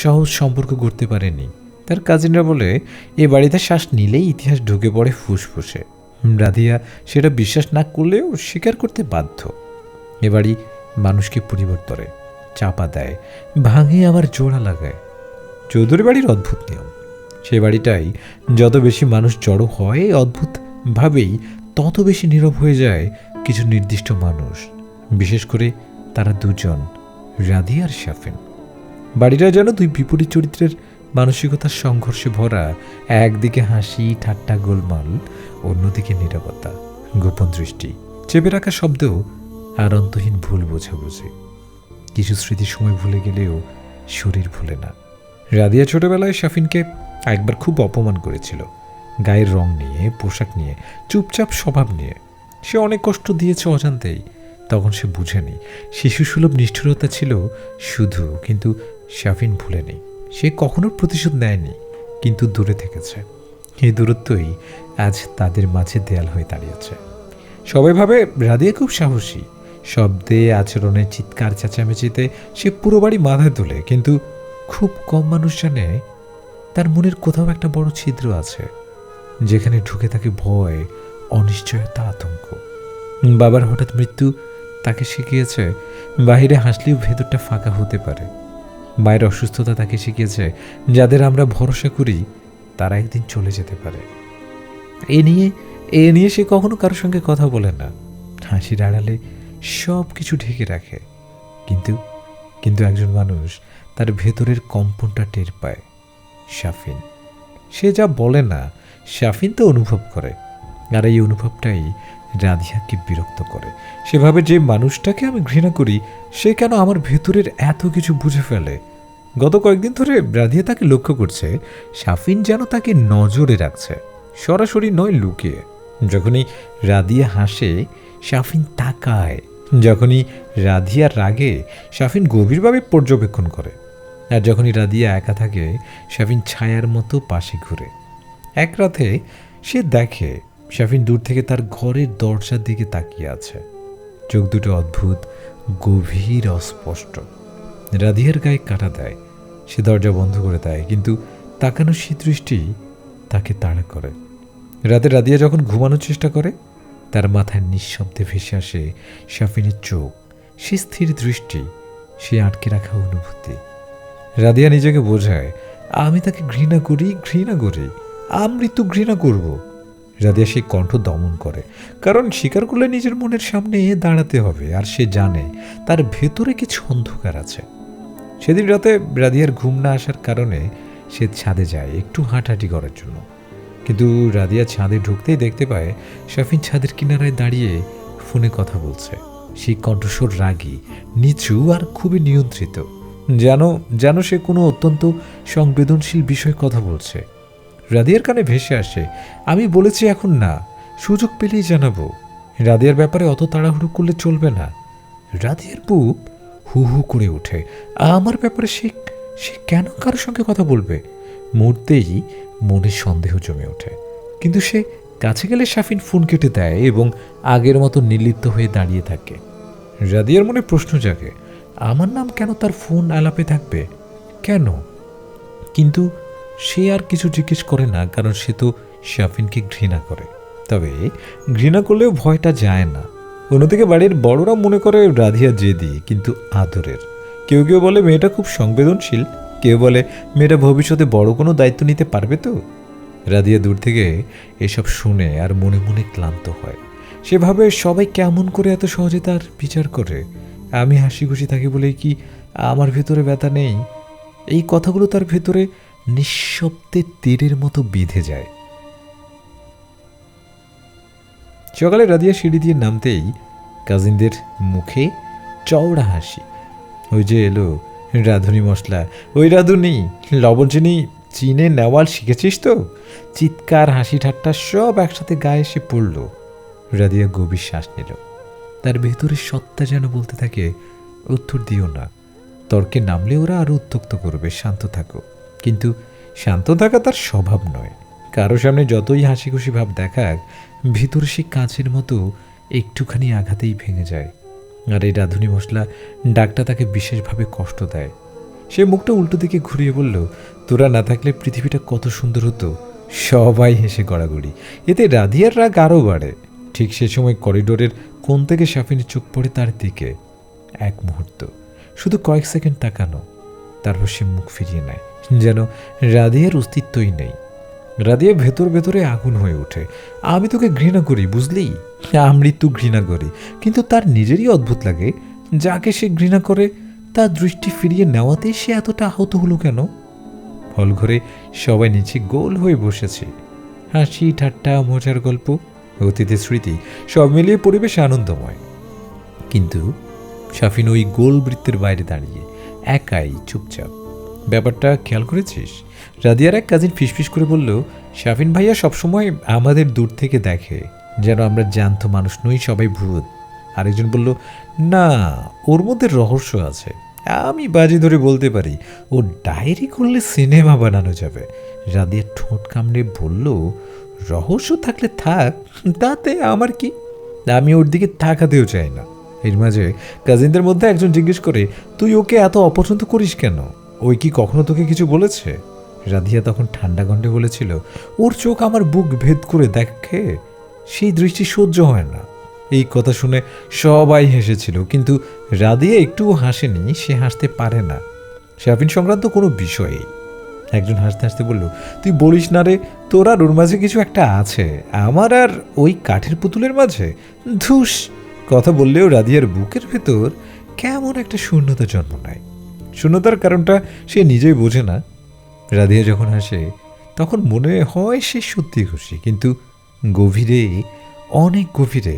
সহজ সম্পর্ক গড়তে পারেনি। তার কাজিনরা বলে এ বাড়িতে শ্বাস নিলেই ইতিহাস ঢুকে পড়ে ফুসফুসে। রাধিয়া সেটা বিশ্বাস না করলেও স্বীকার করতে বাধ্য। এ বাড়ি মানুষকে পরিবর্তনে চাপা দেয়, ভাঙে, আবার জোড়া লাগায়। চৌধুরী বাড়ির অদ্ভুত নিয়ম, সে বাড়িটাই যত বেশি মানুষ জড়ো হয় অদ্ভুতভাবেই তত বেশি নীরব হয়ে যায় কিছু নির্দিষ্ট মানুষ, বিশেষ করে তারা দুজন, রাধি আর শাফিন। বাড়িটা যেন দুই বিপরীত চরিত্রের মানসিকতার সংঘর্ষে ভরা। একদিকে হাসি, ঠাট্টা, গোলমাল, অন্যদিকে নীরবতা, গোপন দৃষ্টি, চেপে রাখা শব্দ আর অন্তহীন ভুল বোঝাবুঝি। কিছু স্মৃতির সময় ভুলে গেলেও শরীর ভুলে না। রাদিয়া ছোটবেলায় শাফিনকে একবার খুব অপমান করেছিল, গায়ের রং নিয়ে, পোশাক নিয়ে, চুপচাপ স্বভাব নিয়ে। সে অনেক কষ্ট দিয়েছে অজান্তেই। তখন সে বুঝেনি শিশুসুলভ নিষ্ঠুরতা ছিল শুধু, কিন্তু শাফিন ভুলেনি। সে কখনো প্রতিশোধ নেয়নি, কিন্তু দূরে থেকেছে। এই দূরত্বই আজ তাদের মাঝে দেয়াল হয়ে দাঁড়িয়েছে। সবাই ভাবে রাদিয়া খুব সাহসী, শব্দে, আচরণে, চিৎকার চেঁচামেচিতে সে পুরো বাড়ি মাথায় তোলে। কিন্তু খুব কম মানুষ জানে তার মনের কোথাও একটা বড় ছিদ্র আছে, যেখানে ঢুকে থাকে ভয়, অনিশ্চয়তা, আতঙ্ক। বাবার হঠাৎ মৃত্যু তাকে শিখিয়েছে বাহিরে হাসলেও ভেতরটা ফাঁকা হতে পারে। মায়ের অসুস্থতা তাকে শিখিয়েছে যাদের আমরা ভরসা করি তারা একদিন চলে যেতে পারে। এ নিয়ে সে কখনো কারোর সঙ্গে কথা বলে না, হাসির আড়ালে সব কিছু ঢেকে রাখে। কিন্তু কিন্তু একজন মানুষ তার ভেতরের কম্পনটা টের পায়, শাফিন। সে যা বলে না, শাফিন তো অনুভব করে। আর এই অনুভবটাই রাধিয়াকে বিরক্ত করে। সেভাবে যে মানুষটাকে আমি ঘৃণা করি সে কেন আমার ভেতরের এত কিছু বুঝে ফেলে। গত কয়েকদিন ধরে রাধিয়া তাকে লক্ষ্য করছে, শাফিন যেন তাকে নজরে রাখছে, সরাসরি নয়, লুকিয়ে। যখনই রাধিয়া হাসে শাফিন তাকায়, যখনই রাধিয়ার রাগে শাফিন গভীরভাবে পর্যবেক্ষণ করে, আর যখনই রাধিয়া একা থাকে শাফিন ছায়ার মতো পাশে ঘুরে। এক রাতে সে দেখে শাফিন দূর থেকে তার ঘরের দরজার দিকে তাকিয়ে আছে, চোখ দুটো অদ্ভুত গভীর অস্পষ্ট। রাধিয়ার গায়ে কাটা দেয়, সে দরজা বন্ধ করে দেয়, কিন্তু তাকানো সে দৃষ্টি তাকে তাড়া করে। রাতে রাধিয়া যখন ঘুমানোর চেষ্টা করে তার মাথায় নিঃশব্দে ভেসে আসে শাফিনের চোখ, সে স্থির দৃষ্টি, সে আটকে রাখা অনুভূতি। রাধিয়া নিজেকে বোঝায়, আমি তাকে ঘৃণা করি, আমৃত্যু ঘৃণা করব। রাধিয়া সেই কণ্ঠ দমন করে, কারণ স্বীকার করলে নিজের মনের সামনে দাঁড়াতে হবে, আর সে জানে তার ভেতরে কিছু অন্ধকার আছে। সেদিন রাতে রাধিয়ার ঘুম না আসার কারণে সে ছাদে যায় একটু হাঁটাহাঁটি করার জন্য। কিন্তু রাধিয়া ছাদে ঢুকতেই দেখতে পায় শাফিন ছাদের কিনারায় দাঁড়িয়ে ফোনে কথা বলছে। সেই কণ্ঠস্বর রাগী, নিচু আর খুবই নিয়ন্ত্রিত, যেন সে কোনো অত্যন্ত সংবেদনশীল বিষয়ে কথা বলছে। রাধিয়ার কানে ভেসে আসে, আমি বলেছি এখন না, সুযোগ পেলেই জানাবো। রাধিয়ার ব্যাপারে অত তাড়াহুড়ো করলে চলবে না। রাধিয়ার বুক হু হু করে ওঠে, আমার ব্যাপারে সে কেন কারোর সঙ্গে কথা বলবে? মুহূর্তেই মনে সন্দেহ জমে ওঠে, কিন্তু সে কাছে গেলে শাফিন ফোন কেটে দেয় এবং আগের মতো নির্লিপ্ত হয়ে দাঁড়িয়ে থাকে। রাধিয়ার মনে প্রশ্ন জাগে, আমার নাম কেন তার ফোন আলাপে থাকবে, কেন? কিন্তু সে আর কিছু জিজ্ঞেস করে না, কারণ সে তো শাফিনকে ঘৃণা করে। তবে ঘৃণা করলেও ভয়টা যায় না। অন্যদিকে বাড়ির বড়রা মনে করে রাধিয়া জেদি কিন্তু আদরের। কেউ কেউ বলে মেয়েটা খুব সংবেদনশীল, কেউ বলে মেয়েটা ভবিষ্যতে বড় কোনো দায়িত্ব নিতে পারবে তো। রাধিয়া দূর থেকে এসব শুনে আর মনে মনে ক্লান্ত হয়। সেভাবে সবাই কেমন করে এত সহজে তার বিচার করে। আমি হাসি খুশি থাকি বলেই কি আমার ভেতরে ব্যথা নেই? এই কথাগুলো তার ভেতরে নিঃশব্দে তীরের মতো বিঁধে যায়। সকালে রাধিয়া সিঁড়ি দিয়ে নামতেই কাজিনদের মুখে চওড়া হাসি। ওই যে এলো রাঁধুনি মশলা, ওই রাঁধুনি লবণ চিনে নেওয়াল শিখেছিস তো? চিৎকার, হাসি ঠাট্টা সব একসাথে গায়ে এসে পড়ল। রাধিয়া গভীর শ্বাস নিল। তার ভেতরের সত্তা যেন বলতে থাকে, উত্তর দিও না, তর্কে নামলে ওরা আরো উত্তক্ত করবে, শান্ত থাকো। কিন্তু শান্ত থাকা তার স্বভাব নয়। কারো সামনে যতই হাসি খুশি ভাব দেখাক, ভিতরে সে কাঁচের মতো একটুখানি আঘাতেই ভেঙে যায়। আর এই রাঁধুনি মশলা ডাকটা তাকে বিশেষভাবে কষ্ট দেয়। সে মুখটা উল্টো দিকে ঘুরিয়ে বলল, তোরা না থাকলে পৃথিবীটা কত সুন্দর হতো। সবাই হেসে গড়াগড়ি। এতে রাধিয়ার রাগ আরও বাড়ে। ঠিক সে সময় করিডোরের কোণ থেকে শাফিনের চোখ পড়ে তার দিকে। এক মুহূর্ত, শুধু কয়েক সেকেন্ড তাকানো, তারপর সে মুখ ফিরিয়ে নেয়, যেন রাধিয়ার অস্তিত্বই নেই। রাধিয়া ভেতরে আগুন হয়ে ওঠে। আমি তোকে ঘৃণা করি, বুঝলি? আমৃত্যু ঘৃণা করি। কিন্তু তার নিজেরই অদ্ভুত লাগে, যাকে সে ঘৃণা করে তার দৃষ্টি ফিরিয়ে নেওয়াতেই সে এতটা আহত হলো কেন? হলঘরে সবাই নিচে গোল হয়ে বসেছে। হাসি ঠাট্টা, মজার গল্প, অতীতের স্মৃতি সব মিলিয়ে পরিবেশ আনন্দময়। কিন্তু শাফিন ওই গোল বৃত্তের বাইরে দাঁড়িয়ে একাই চুপচাপ। ব্যাপারটা খেয়াল করেছিস? রাধিয়ার এক কাজিন ফিসফিস করে বলল, শাফিন ভাইয়া সবসময় আমাদের দূর থেকে দেখে, যেন আমরা জ্যান্ত মানুষ নই, সবাই ভূত। আরেকজন বলল, না, ওর মধ্যে রহস্য আছে। আমি বাজি ধরে বলতে পারি ও ডায়েরি করলে সিনেমা বানানো যাবে। রাধিয়া ঠোঁট কামড়ে বলল, রহস্য থাকলে থাক, তাতে আমার কি? আমি ওর দিকে তাকাতেও চাই না। এর মাঝে কাজিনদের মধ্যে একজন জিজ্ঞেস করে, তুই ওকে এত অপছন্দ করিস কেন? ওই কি কখনো তোকে কিছু বলেছে? রাধিয়া তখন ঠান্ডা কণ্ঠে বলেছিল, ওর চোখ আমার বুক ভেদ করে দেখে, সেই দৃষ্টি সহ্য হয় না। এই কথা শুনে সবাই হেসেছিল, কিন্তু রাধিয়া একটুও হাসেনি। সে হাসতে পারে না শাফিন সংক্রান্ত কোনো বিষয়ে। একজন হাসতে হাসতে বলল, তুই বলিস না রে, তোর আর ওর মাঝে কিছু একটা আছে, আমার আর ওই কাঠের পুতুলের মাঝে। ধুস! কথা বললেও রাধিয়ার বুকের ভেতর কেমন একটা শূন্যতা জন্ম নেয়। শূন্যতার কারণটা সে নিজেই বোঝে না। রাধিয়া যখন হাসে তখন মনে হয় সে সত্যি খুশি, কিন্তু গভীরে, অনেক গভীরে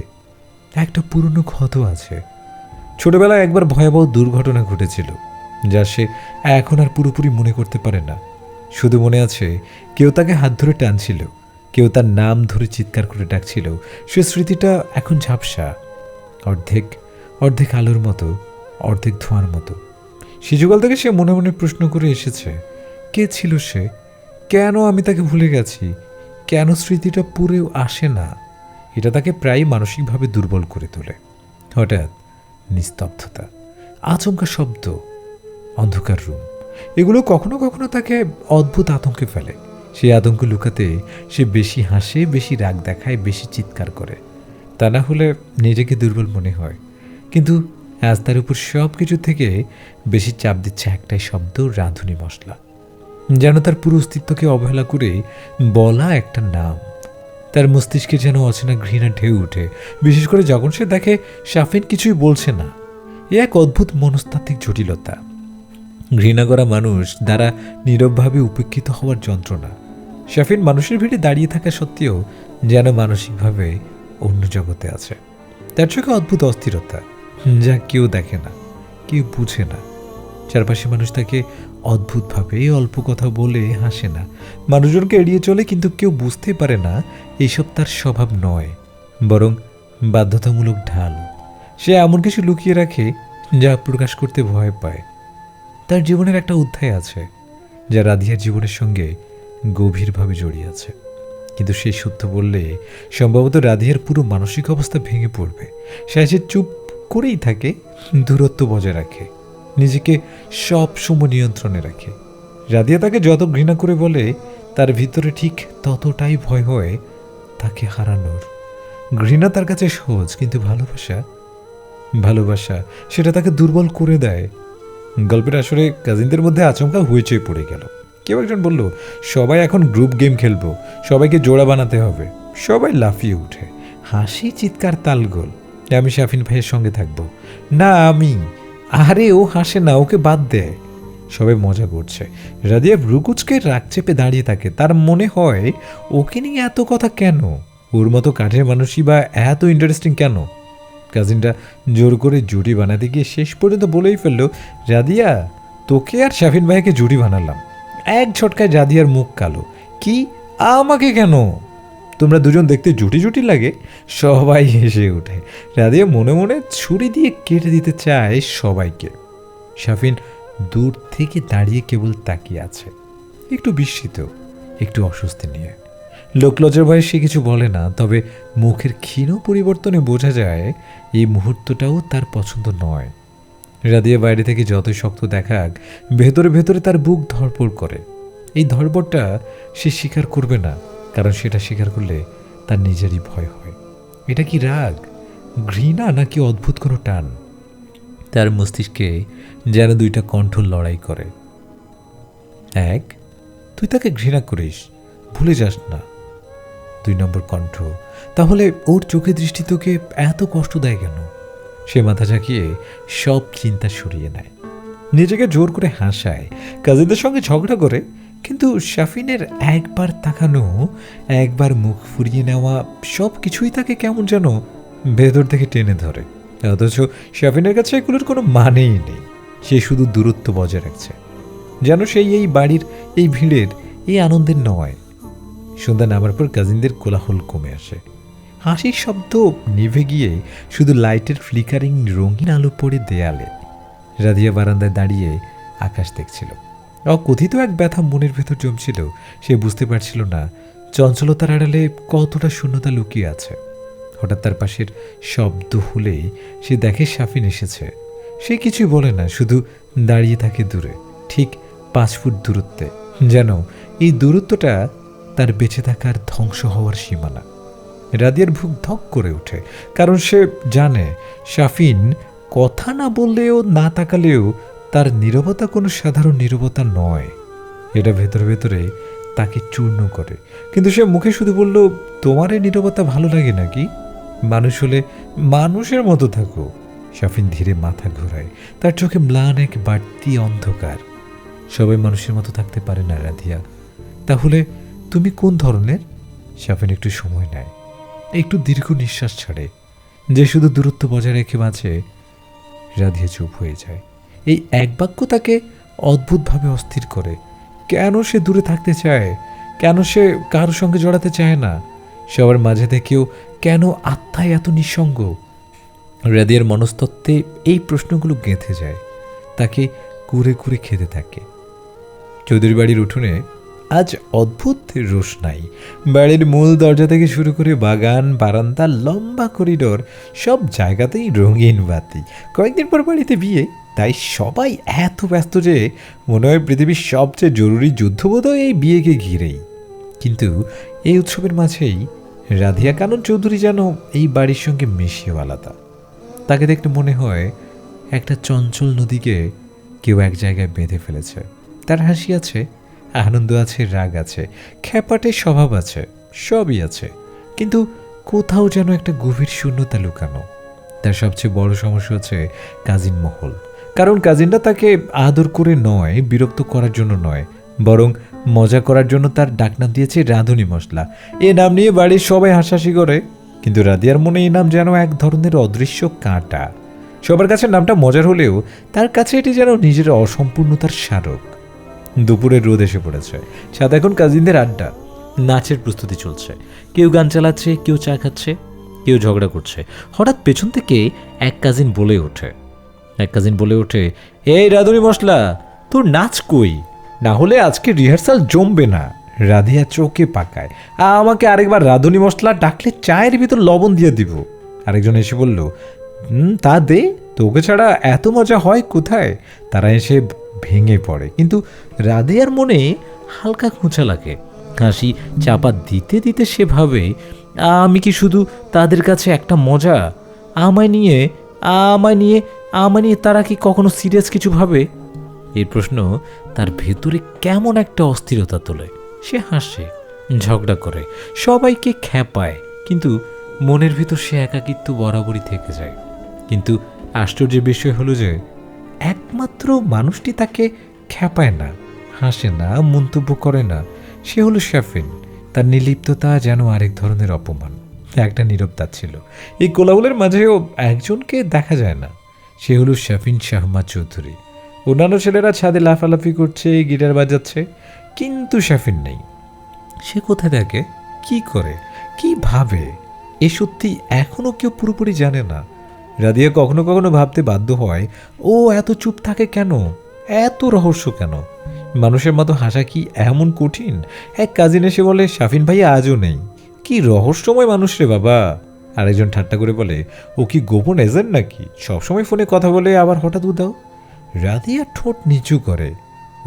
একটা পুরনো ক্ষত আছে। ছোটবেলায় একবার ভয়াবহ দুর্ঘটনা ঘটেছিল, যা সে এখন আর পুরোপুরি মনে করতে পারে না। শুধু মনে আছে কেউ তাকে হাত ধরে টানছিল, কেউ তার নাম ধরে চিৎকার করে ডাকছিল। সে স্মৃতিটা এখন ঝাপসা, অর্ধেক অর্ধেক আলোর মতো, অর্ধেক ধোঁয়ার মতো। শিশুকাল থেকে সে মনে মনে প্রশ্ন করে এসেছে, কে ছিল সে? কেন আমি তাকে ভুলে গেছি? কেন স্মৃতিটা পুরেও আসে না? এটা তাকে প্রায় মানসিকভাবে দুর্বল করে তোলে। হঠাৎ নিস্তব্ধতা, আচমকা শব্দ, অন্ধকার রুম, এগুলো কখনো কখনো তাকে অদ্ভুত আতঙ্কে ফেলে। সেই আতঙ্ক লুকাতে সে বেশি হাসে, বেশি রাগ দেখায়, বেশি চিৎকার করে। তা না হলে নিজেকে দুর্বল মনে হয়। কিন্তু আজ তার উপর সব কিছু থেকে বেশি চাপ দিচ্ছে একটাই শব্দ, রাঁধুনি মশলা। যেন তার পুরো অস্তিত্বকে অবহেলা করে বলা একটা নাম। তার মস্তিষ্কে যেন অচেনা ঘৃণা ঢেউ উঠে, বিশেষ করে যখন সে দেখে শাফিন কিছুই বলছে না। এ এক অদ্ভুত মনস্তাত্ত্বিক জটিলতা। ঘৃণা করা মানুষ দ্বারা নীরবভাবে উপেক্ষিত হওয়ার যন্ত্রণা। শাফিন মানুষের ভিড়ে দাঁড়িয়ে থাকা সত্ত্বেও যেন মানসিকভাবে অন্য জগতে আছে। তার চোখে অদ্ভুত অস্থিরতা, যা কেউ দেখে না, কেউ বুঝে না। চারপাশে মানুষ তাকে অদ্ভুতভাবে অল্প কথা বলে হাসে না, মানুষজনকে এড়িয়ে চলে, কিন্তু কেউ বুঝতে পারে না এইসব তার স্বভাব নয়, বরং বাধ্যতামূলক ঢাল। সে এমন কিছু লুকিয়ে রাখে যা প্রকাশ করতে ভয় পায়। তার জীবনের একটা অধ্যায় আছে যা রাধিয়ার জীবনের সঙ্গে গভীরভাবে জড়িয়ে আছে, কিন্তু সেই সত্য বললে সম্ভবত রাধিয়ার পুরো মানসিক অবস্থা ভেঙে পড়বে। সে চুপ করেই থাকে, দূরত্ব বজায় রাখে, নিজেকে সব সময় নিয়ন্ত্রণে রাখে। রাধিয়া তাকে যত ঘৃণা করে বলে, তার ভিতরে ঠিক ততটাই ভয় হয় তাকে হারানোর। ঘৃণা তার কাছে সহজ, কিন্তু ভালোবাসা সেটা তাকে দুর্বল করে দেয়। গল্পের আসরে কাজিনদের মধ্যে আচমকা হইচই পড়ে গেল। কেউ একজন বলল, সবাই এখন গ্রুপ গেম খেলবো, সবাইকে জোড়া বানাতে হবে। সবাই লাফিয়ে উঠে, হাসি, চিৎকার, তালগোল। আমি শাফিন ভাইয়ের সঙ্গে থাকবো। না আমি। আরে ও হাসে না, ওকে বাদ দেয়। সবাই মজা করছে। রাদিয়া ব্রুকুচকে রাগ চেপে দাঁড়িয়ে থাকে। তার মনে হয়, ওকে নিয়ে এত কথা কেন? ওর মতো কাঠের মানুষই বা এত ইন্টারেস্টিং কেন? কাজিনটা জোর করে জুটি বানাতে গিয়ে শেষ পর্যন্ত বলেই ফেললো, রাদিয়া, তোকে আর শাফিন ভাইকে জুটি বানালাম। এক ঝটকায় রাদিয়ার মুখ কালো। কি, আমাকে কেন? তোমরা দুজন দেখতে জুটি জুটি লাগে। সবাই হেসে ওঠে। রাদিয়া মনে মনে ছুরি দিয়ে কেটে দিতে চায় সবাইকে। শাফিন দূর থেকে দাঁড়িয়ে কেবল তাকিয়ে আছে, একটু বিস্মিত, একটু অস্বস্তি নিয়ে। লোকলজ্জার ভয়ে সে কিছু বলে না, তবে মুখের ক্ষীণ পরিবর্তনে বোঝা যায় এই মুহূর্তটাও তার পছন্দ নয়। রাদিয়া বাইরে থেকে যতই শক্ত দেখাক, ভেতরে ভেতরে তার বুক ধড়পড় করে। এই ধড়পড়টা সে স্বীকার করবে না, কারণ সেটা স্বীকার করলে তার নিজেরই ভয় হয়। এটা কি রাগ, ঘৃণা, নাকি অদ্ভুত কোনো টান? তার মস্তিষ্কে যেন দুইটা কণ্ঠ লড়াই করে। এক, তুই তাকে ঘৃণা করিস, ভুলে যাস না। 2 নম্বর কণ্ঠ, তাহলে ওর চোখে দৃষ্টি তোকে এত কষ্ট দেয় কেন? সে মাথা ঝাঁকিয়ে সব চিন্তা সরিয়ে নেয়, নিজেকে জোর করে হাসায়, কাজিনদের সঙ্গে ঝগড়া করে। কিন্তু শাফিনের একবার তাকানো, একবার মুখ ফুরিয়ে নেওয়া, সব কিছুই তাকে কেমন যেন ভেতর থেকে টেনে ধরে। অথচ শাফিনের কাছে এগুলোর কোনো মানেই নেই। সে শুধু দূরত্ব বজায় রাখছে, যেন সেই এই বাড়ির, এই ভিড়ের, এই আনন্দের নয়। সন্ধ্যা নামার পর কাজিনদের কোলাহল কমে আসে। হাসির শব্দ নিভে গিয়ে শুধু লাইটের ফ্লিকারিং রঙিন আলো পড়ে দেয়ালে। রাধিয়া বারান্দায় দাঁড়িয়ে আকাশ দেখছিল। অকথিত এক ব্যথা মনের ভেতর জমছিল। সে বুঝতে পারছিল না চঞ্চলতার আড়ালে কতটা শূন্যতা লুকিয়ে আছে। হঠাৎ তার পাশের শব্দ হলেই সে দেখে শাফিন এসেছে। সে কিছুই বলে না, শুধু দাঁড়িয়ে থাকে দূরে, ঠিক 5 ফুট দূরত্বে, যেন এই দূরত্বটা তার বেঁচে থাকার, ধ্বংস হওয়ার সীমানা। রাদিয়ার বুক ধক করে ওঠে, কারণ সে জানে শাফিন কথা না বললেও, না তাকালেও তার নীরবতা কোনো সাধারণ নীরবতা নয়। এটা ভেতরে ভেতরে তাকে চূর্ণ করে। কিন্তু সে মুখে শুধু বলল, তোমার এই নীরবতা ভালো লাগে নাকি? মানুষ হলে মানুষের মতো থাকো, শাফিন ধীরে মাথা ঘোরায়, তার চোখে ম্লান এক বাড়তি অন্ধকার। সবাই মানুষের মতো থাকতে পারে না রাধিয়া, তাহলে তুমি কোন ধরনের? শাফিন একটু সময় নেয়, একটু দীর্ঘ নিঃশ্বাস ছাড়ে, যে শুধু দূরত্ব বজায় রেখে বাঁচে। রাধিয়া চুপ হয়ে যায়। এই এক বাক্য তাকে অদ্ভুতভাবে অস্থির করে। কেন সে দূরে থাকতে চায়? কেন সে কারোর সঙ্গে জড়াতে চায় না? সবার মাঝে থেকেও কেন আত্মায় এত নিঃসঙ্গ? রাধিয়ার মনস্তত্ত্বে এই প্রশ্নগুলো গেঁথে যায়, তাকে কুরে কুরে খেতে থাকে। চৌধুরী বাড়ির উঠোনে আজ অদ্ভুত রোশনাই। বাড়ির মূল দরজা থেকে শুরু করে বাগান, বারান্দা, লম্বা করিডোর, সব জায়গাতেই রঙিন বাতি। কয়েকদিন পর বাড়িতে বিয়ে, তাই সবাই এত ব্যস্ত যে মনে হয় পৃথিবীর সবচেয়ে জরুরি যুদ্ধবোধও এই বিয়েকে ঘিরেই। কিন্তু এই উৎসবের মাঝেই রাধিয়া কানন চৌধুরী যেন এই বাড়ির সঙ্গে মিশিয়ে আলাদা। তাকে দেখতে মনে হয় একটা চঞ্চল নদীকে কেউ এক জায়গায় বেঁধে ফেলেছে। তার হাসি আছে, আনন্দ আছে, রাগ আছে, খ্যাপাটে স্বভাব আছে, সবই আছে, কিন্তু কোথাও যেন একটা গভীর শূন্যতা লুকানো। তার সবচেয়ে বড় সমস্যা হচ্ছে কাজিন মহল। কারণ কাজিনরা তাকে আদর করে নয়, বিরক্ত করার জন্য নয়, বরং মজা করার জন্য তার ডাকনাম দিয়েছে রাঁধুনি মশলা। এ নাম নিয়ে বাড়ির সবাই হাসাহাসি করে, কিন্তু রাধিয়ার মনে এই নাম যেন এক ধরনের অদৃশ্য কাঁটা। সবার কাছে নামটা মজার হলেও তার কাছে এটি যেন নিজের অসম্পূর্ণতার স্মারক। দুপুরের রোদ এসে পড়েছে, সাথে এখন কাজিনদের আড্ডা, নাচের প্রস্তুতি চলছে। কেউ গান চালাচ্ছে, কেউ চা খাচ্ছে, কেউ ঝগড়া করছে। হঠাৎ পেছন থেকে এক কাজিন বলে ওঠে, এই রাঁধুনি মশলা, তোর নাচ কই? না হলে আজকে রিহার্সাল জমবে না। রাধিয়া চোখে পাকায়, আমাকে আরেকবার রাঁধুনি মশলা ডাকলে চায়ের ভিতর লবণ দিয়ে দিব। আরেকজন এসে বলল, তা দে, তোকে ছাড়া এত মজা হয় কোথায়? তারা এসে ভেঙে পড়ে, কিন্তু রাধিয়ার মনে হালকা খোঁচা লাগে। হাসি চাপা দিতে দিতে সে ভাবে, আমি কি শুধু তাদের কাছে একটা মজা? আমায় নিয়ে তারা কি কখনো সিরিয়াস কিছু ভাবে? এই প্রশ্ন তার ভেতরে কেমন একটা অস্থিরতা তোলে। সে হাসে, ঝগড়া করে, সবাইকে খ্যাপায়, কিন্তু মনের ভিতর সে একাকিত্ব বরাবরই থেকে যায়। কিন্তু আশ্চর্যের বিষয় হলো যে একমাত্র মানুষটি তাকে খ্যাপায় না, হাসে না, মন্তব্য করে না, সে হলো শাফিন। তার নির্লিপ্ততা যেন আরেক ধরনের অপমান, একটা নীরবতা ছিল। এই কোলাহলের মাঝেও একজনকে দেখা যায় না, সে হলো শাফিন শাহমাদ চৌধুরী। অন্যান্য ছেলেরা ছাদে লাফালাফি করছে, গিটার বাজাচ্ছে, কিন্তু শাফিন নেই। সে কোথায় থাকে, কি করে, কি ভাবে, এ সত্যি এখনো কেউ পুরোপুরি জানে না। রাধিয়া কখনো কখনো ভাবতে বাধ্য হয়, ও এত চুপ থাকে কেন, এত রহস্য কেন? মানুষের মতো হাসা কি এমন কঠিন? এক কাজিন এসে বলে, শাফিন ভাই আজও নেই। কি রহস্যময় মানুষ রে বাবা। আরেকজন ঠাট্টা করে বলে, ও কি গোপন এজেন্ট নাকি, সবসময় ফোনে কথা বলে আবার হঠাৎ উদাও? রাধিয়া ঠোঁট নিচু করে,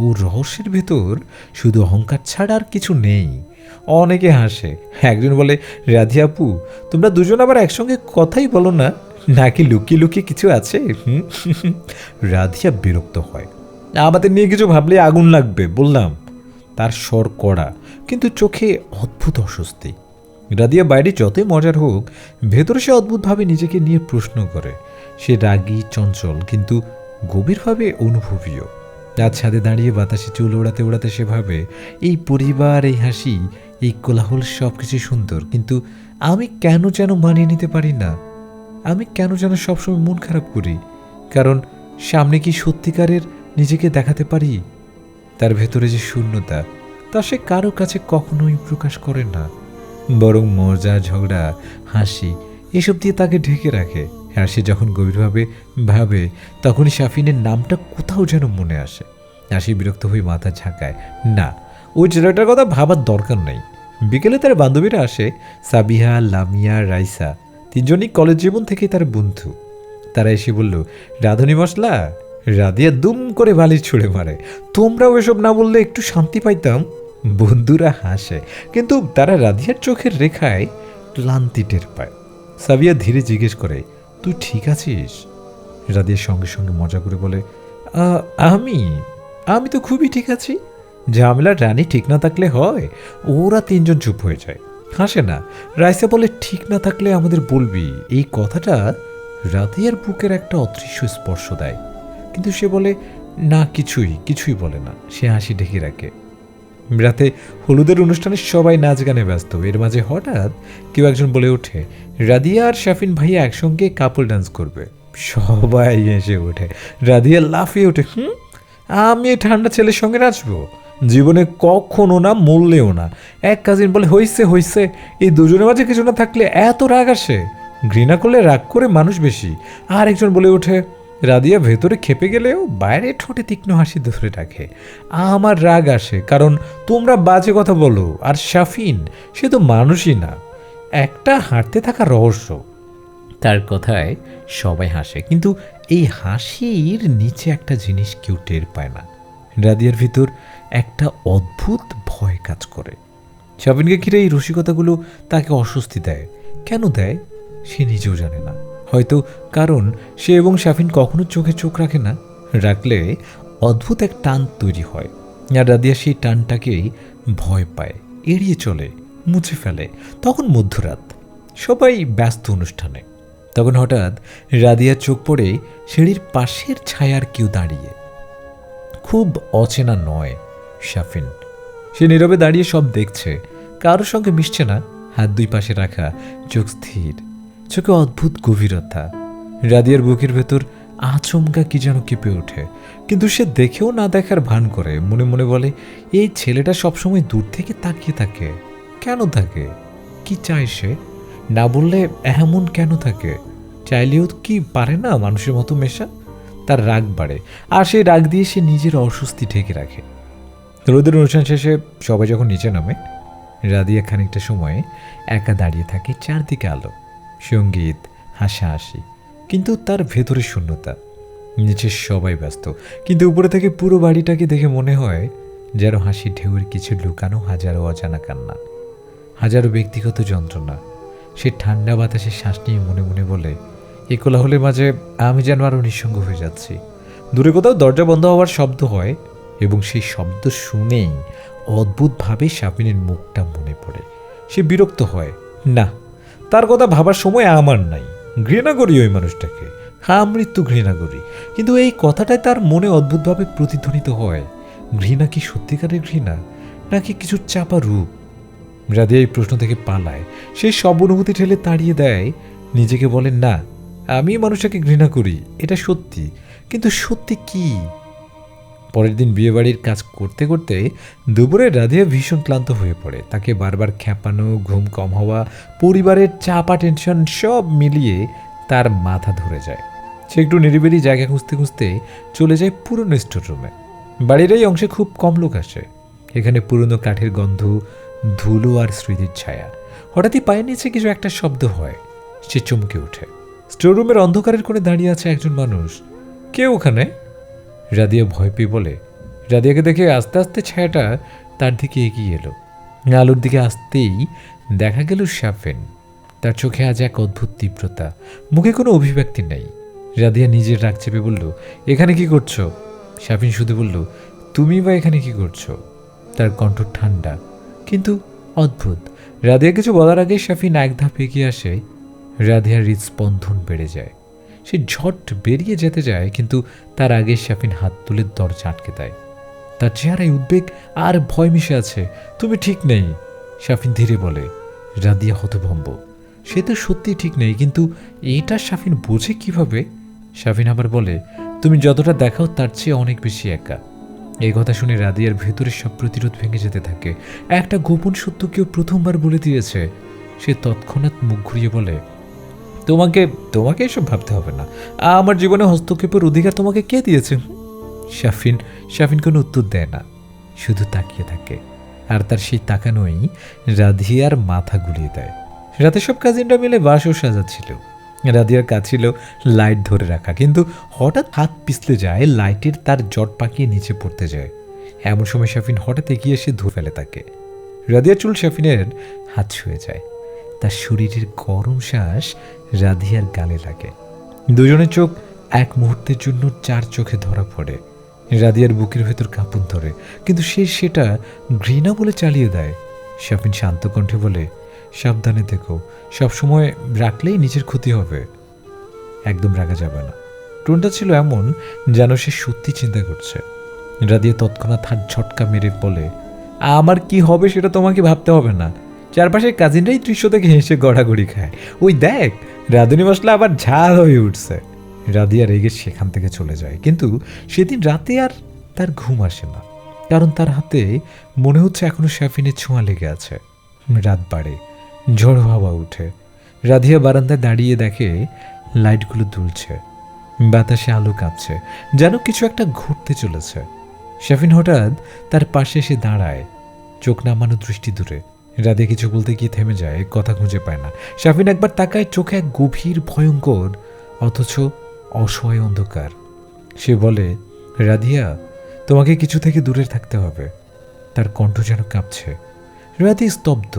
ও রহস্যের ভেতর শুধু অহংকার ছাড়া আর কিছু নেই। অনেকে হাসে, একজন বলে, রাধিয়া আপু, তোমরা দুজন আবার একসঙ্গে কথাই বলো না, নাকি লুকিয়ে লুকিয়ে কিছু আছে? রাধিয়া বিরক্ত হয়, আমাদের নিয়ে কিছু ভাবলে আগুন লাগবে বললাম। তার স্বর কড়া, কিন্তু চোখে অদ্ভুত অস্বস্তি। রাধিয়া বাইরে যতই মজার হোক, ভেতরে সে অদ্ভুতভাবে নিজেকে নিয়ে প্রশ্ন করে। সে রাগী, চঞ্চল, কিন্তু গভীরভাবে অনুভবীও। রাত ছাদে দাঁড়িয়ে বাতাসে চুল ওড়াতে ওড়াতে সে ভাবে, এই পরিবার, এই হাসি, এই কোলাহল সব কিছু সুন্দর, কিন্তু আমি কেন যেন মানিয়ে নিতে পারি না। আমি কেন যেন সবসময় মন খারাপ করি। কারণ সামনে কি সত্যিকারের নিজেকে দেখাতে পারি? তার ভেতরে যে শূন্যতা, তা সে কারো কাছে কখনোই প্রকাশ করে না, বরং মজা, ঝগড়া, হাসি এসব দিয়ে তাকে ঢেকে রাখে। আর সে যখন গভীরভাবে ভাবে, তখনই শাফিনের নামটা কোথাও যেন মনে আসে। আর সে বিরক্ত হয়ে মাথা ঝাঁকায়, না, ওই ছেলেটার কথা ভাবার দরকার নেই। বিকেলে তার বান্ধবীরা আসে, সাবিহা, লামিয়া, রাইসা, তিনজনই কলেজ জীবন থেকেই তার বন্ধু। তারা এসে বলল, রাঁধুনি মশলা। রাধিয়া দুম করে বালিশ ছুঁড়ে মারে, তোমরাও এসব না বললে একটু শান্তি পাইতাম। বন্ধুরা হাসে, কিন্তু তারা রাধিয়ার চোখের রেখায় ক্লান্তি টের পায়। সাবিয়া ধীরে জিজ্ঞেস করে, তুই ঠিক আছিস? রাধিয়ার সঙ্গে সঙ্গে মজা করে বলে, আমি তো খুবই ঠিক আছি। ঝামেলার রানী ঠিক না থাকলে হয়? ওরা তিনজন চুপ হয়ে যায়, হাসে না। রাইসা বলে, ঠিক না থাকলে আমাদের বলবি। এই কথাটা রাদিয়ার বুকের একটা অদৃশ্য স্পর্শ দেয়, কিন্তু সে বলে না, কিছুই বলে না। সে হাসি ঢেকে রাখে। রাতে হলুদের অনুষ্ঠানে সবাই নাচ গানে ব্যস্ত। এর মাঝে হঠাৎ কেউ একজন বলে ওঠে, রাদিয়া আর শাফিন ভাইয়া একসঙ্গে কাপল ডান্স করবে। সবাই এসে ওঠে। রাদিয়া লাফিয়ে ওঠে, আমি এই ঠান্ডা ছেলের সঙ্গে নাচবো? জীবনে কখনো না, মরলেও না। এক কাজিন বলে, হইছে, এই দুজনের মাঝে কিছু না থাকলে এত রাগ আসে? ঘৃণা করলে রাগ করে মানুষ বেশি। আর একজন বলে ওঠে, রাদিয়া ভেতরে খেপে গেলেও বাইরে ঠোঁটে তীক্ষ্ণ হাসি ধরে রাখে। আমার রাগ আসে কারণ তোমরা বাজে কথা বলো, আর শাফিন সে তো মানুষই না, একটা হাঁটতে থাকা রহস্য। তার কথায় সবাই হাসে, কিন্তু এই হাসির নিচে একটা জিনিস কেউ টের পায় না। রাদিয়ার ভিতর একটা অদ্ভুত ভয় কাজ করে। শাফিনকে ঘিরে এই রসিকতাগুলো তাকে অস্বস্তি দেয়। কেন দেয় সে নিজেও জানে না। হয়তো কারণ সে এবং শাফিন কখনো চোখে চোখ রাখে না। রাখলে অদ্ভুত এক টান তৈরি হয়, আর রাদিয়া সেই টানটাকেই ভয় পায়, এড়িয়ে চলে, মুছে ফেলে। তখন মধ্যরাত, সবাই ব্যস্ত অনুষ্ঠানে। তখন হঠাৎ রাদিয়ার চোখ পড়ে সিঁড়ির পাশের ছায়ার কেউ দাঁড়িয়ে। খুব অচেনা নয়, শাফিন। সে নীরবে দাঁড়িয়ে সব দেখছে, কারোর সঙ্গে মিশছে না। হাত দুই পাশে রাখা, চোখ স্থির, চোখে অদ্ভুত গভীরতা। রাদিয়ার বুকের ভেতর আচমকা কি যেন কেঁপে ওঠে, কিন্তু সে দেখেও না দেখার ভান করে। মনে মনে বলে, এই ছেলেটা সবসময় দূর থেকে তাকিয়ে থাকে। কেন থাকে? কি চায় সে? না বললে এমন কেন থাকে? চাইলেও কি পারে না মানুষের মতো মেশা? তার রাগ বাড়ে, আর সেই রাগ দিয়ে সে নিজের অস্বস্তি ঢেকে রাখে। রোদের অনুষ্ঠান শেষে সবাই যখন নিচে নামে, রাদিয়া খানিকটা সময় একা দাঁড়িয়ে থাকে। চারদিকে আলো, সঙ্গীত, হাসাহাসি, কিন্তু তার ভেতরে শূন্যতা। নিচে সবাই ব্যস্ত, কিন্তু উপরে থেকে পুরো বাড়িটাকে দেখে মনে হয় যেন হাসি ঢেউয়ের কিছু লুকানো হাজারো অজানা কান্না, হাজারো ব্যক্তিগত যন্ত্রণা। সে ঠান্ডা বাতাসে শ্বাস নিয়ে মনে মনে বলে, এই কোলাহলের মাঝে আমি যেন আরও নিঃসঙ্গ হয়ে যাচ্ছি। দূরে কোথাও দরজা বন্ধ হওয়ার শব্দ হয়, এবং সেই শব্দ শুনেই অদ্ভুতভাবে শাফিনের মুখটা মনে পড়ে। সে বিরক্ত হয়, না, তার কথা ভাবার সময় আমার নাই। ঘৃণা করি ওই মানুষটাকে, মৃত্যু ঘৃণা করি। কিন্তু এই কথাটাই তার মনে অদ্ভুতভাবে প্রতিধ্বনিত হয়। ঘৃণা কি সত্যিকারের ঘৃণা, নাকি কিছু চাপা রূপ? রাদিয়া এই প্রশ্ন থেকে পালায়। সে সব অনুভূতি ঠেলে তাড়িয়ে দেয়। নিজেকে বলে, না, আমি মানুষটাকে ঘৃণা করি, এটা সত্যি। কিন্তু সত্যি কি? পরের দিন বিয়েবাড়ির কাজ করতে করতে দুপুরে রাদিয়া ভীষণ ক্লান্ত হয়ে পড়ে। তাকে বারবার খ্যাপানো, ঘুম কম হওয়া, পরিবারের চাপা টেনশন সব মিলিয়ে তার মাথা ধরে যায়। সে একটু নিরিবিলি জায়গা খুঁজতে খুঁজতে চলে যায় পুরনো স্টোর রুমে। বাড়ির এই অংশে খুব কম লোক আসে। এখানে পুরনো কাঠের গন্ধ, ধুলো আর স্মৃতির ছায়া। হঠাৎই পায়ের নিচে কিছু একটা শব্দ হয়। সে চমকে ওঠে। স্টোর রুমের অন্ধকারের কোণে দাঁড়িয়ে আছে একজন মানুষ। কে ওখানে? রাদিয়া ভয় পেয়ে বলে। রাদিয়াকে দেখে আস্তে আস্তে ছায়াটা তার দিকে এগিয়ে এলো। আলোর দিকে আসতেই দেখা গেল শাফিন। তার চোখে আজ এক অদ্ভুত তীব্রতা, মুখে কোনো অভিব্যক্তি নেই। রাদিয়া নিজের রাগ চেপে বলল, এখানে কি করছো? শাফিন শুধু বলল, তুমি বা এখানে কি করছো? তার কণ্ঠ ঠান্ডা কিন্তু অদ্ভুত। রাদিয়া কিছু বলার আগে শাফিন এক ধাপ এগিয়ে আসে। রাদিয়ার হৃদস্পন্দন বেড়ে যায়। সে ঝট বেরিয়ে যেতে যায়, কিন্তু তার আগে শাফিন হাত তুলে দরজা আটকে দেয়। তার চেহারায় উদ্বেগ আর ভয় মিশে আছে। তুমি ঠিক নেই, শাফিন ধীরে বলে। রাদিয়া হতভম্ব। সে তো সত্যি ঠিক নেই, কিন্তু এটা শাফিন বোঝে কিভাবে? শাফিন আবার বলে, তুমি যতটা দেখাও তার চেয়ে অনেক বেশি একা। এই কথা শুনে রাদিয়ার ভেতরে সব প্রতিরোধ ভেঙে যেতে থাকে। একটা গোপন সত্য কেউ প্রথমবার বলে দিয়েছে। সে তৎক্ষণাৎ মুখ ঘুরিয়ে বলে, তোমাকে তোমাকে এসব ভাবতে হবে না। আমার জীবনে হস্তক্ষেপের অধিকার তোমাকে কে দিয়েছে? শাফিন কোনো উত্তর দেয় না, শুধু তাকিয়ে থাকে। আর তার সেই তাকানোই রাদিয়ার মাথা গুলিয়ে দেয়। রাতে সব কাজিনরা মিলে বাসও সাজাচ্ছিল। রাদিয়ার কাজ ছিল লাইট ধরে রাখা, কিন্তু হঠাৎ হাত পিছলে যায়, লাইটের তার জট পাকিয়ে নিচে পড়তে যায়। এমন সময় শাফিন হঠাৎ এগিয়ে এসে ধরে ফেলে তাকে। রাদিয়ার চুল শাফিনের হাত ছুঁয়ে যায়। তার শরীরের গরম শ্বাস রাদিয়ার গালে লাগে। দুজনের চোখ এক মুহূর্তের জন্য চার চোখে ধরা পড়ে। রাদিয়ার বুকের ভেতর কাঁপুন ধরে, কিন্তু সে সেটা ঘৃণা বলে চালিয়ে দেয়। শাফিন শান্ত কণ্ঠে বলে, সাবধানে দেখো, সবসময় রাখলেই নিজের ক্ষতি হবে। একদম রাগা যাবে না। টোনটা ছিল এমন যেন সে সত্যি চিন্তা করছে। রাদিয়া তৎক্ষণাৎ হাত ঝটকা মেরে বলে, আমার কি হবে সেটা তোমাকে ভাবতে হবে না। চারপাশের কাজিনরাই দৃশ্য থেকে হেসে গড়াগড়ি খায়। ওই দেখ, রাঁধুনি মশলা আবার ঝাল হয়ে উঠছে। রাদিয়া রেগে সেখান থেকে চলে যায়, কিন্তু সেদিন রাতে আর তার ঘুম আসে না, কারণ তার হাতে মনে হচ্ছে এখনো শাফিনের ছোঁয়া লেগে আছে। রাত বাড়ে, ঝড় হাওয়া উঠে। রাধিয়া বারান্দায় দাঁড়িয়ে দেখে লাইটগুলো দুলছে, বাতাসে আলো কাঁপছে, যেন কিছু একটা ঘটতে চলেছে। শাফিন হঠাৎ তার পাশে এসে দাঁড়ায়, চোখ নামানো, দৃষ্টি দূরে। রাধিয়া কিছু বলতে গিয়ে থেমে যায়, কথা খুঁজে পায় না। শাফিন একবার তাকায়, চোখে এক গভীর ভয়ঙ্কর অথচ অসহায় অন্ধকার। সে বলে, রাধিয়া, তোমাকে কিছু থেকে দূরে থাকতে হবে। তার কণ্ঠ যেন কাঁপছে। রাধিয়া স্তব্ধ।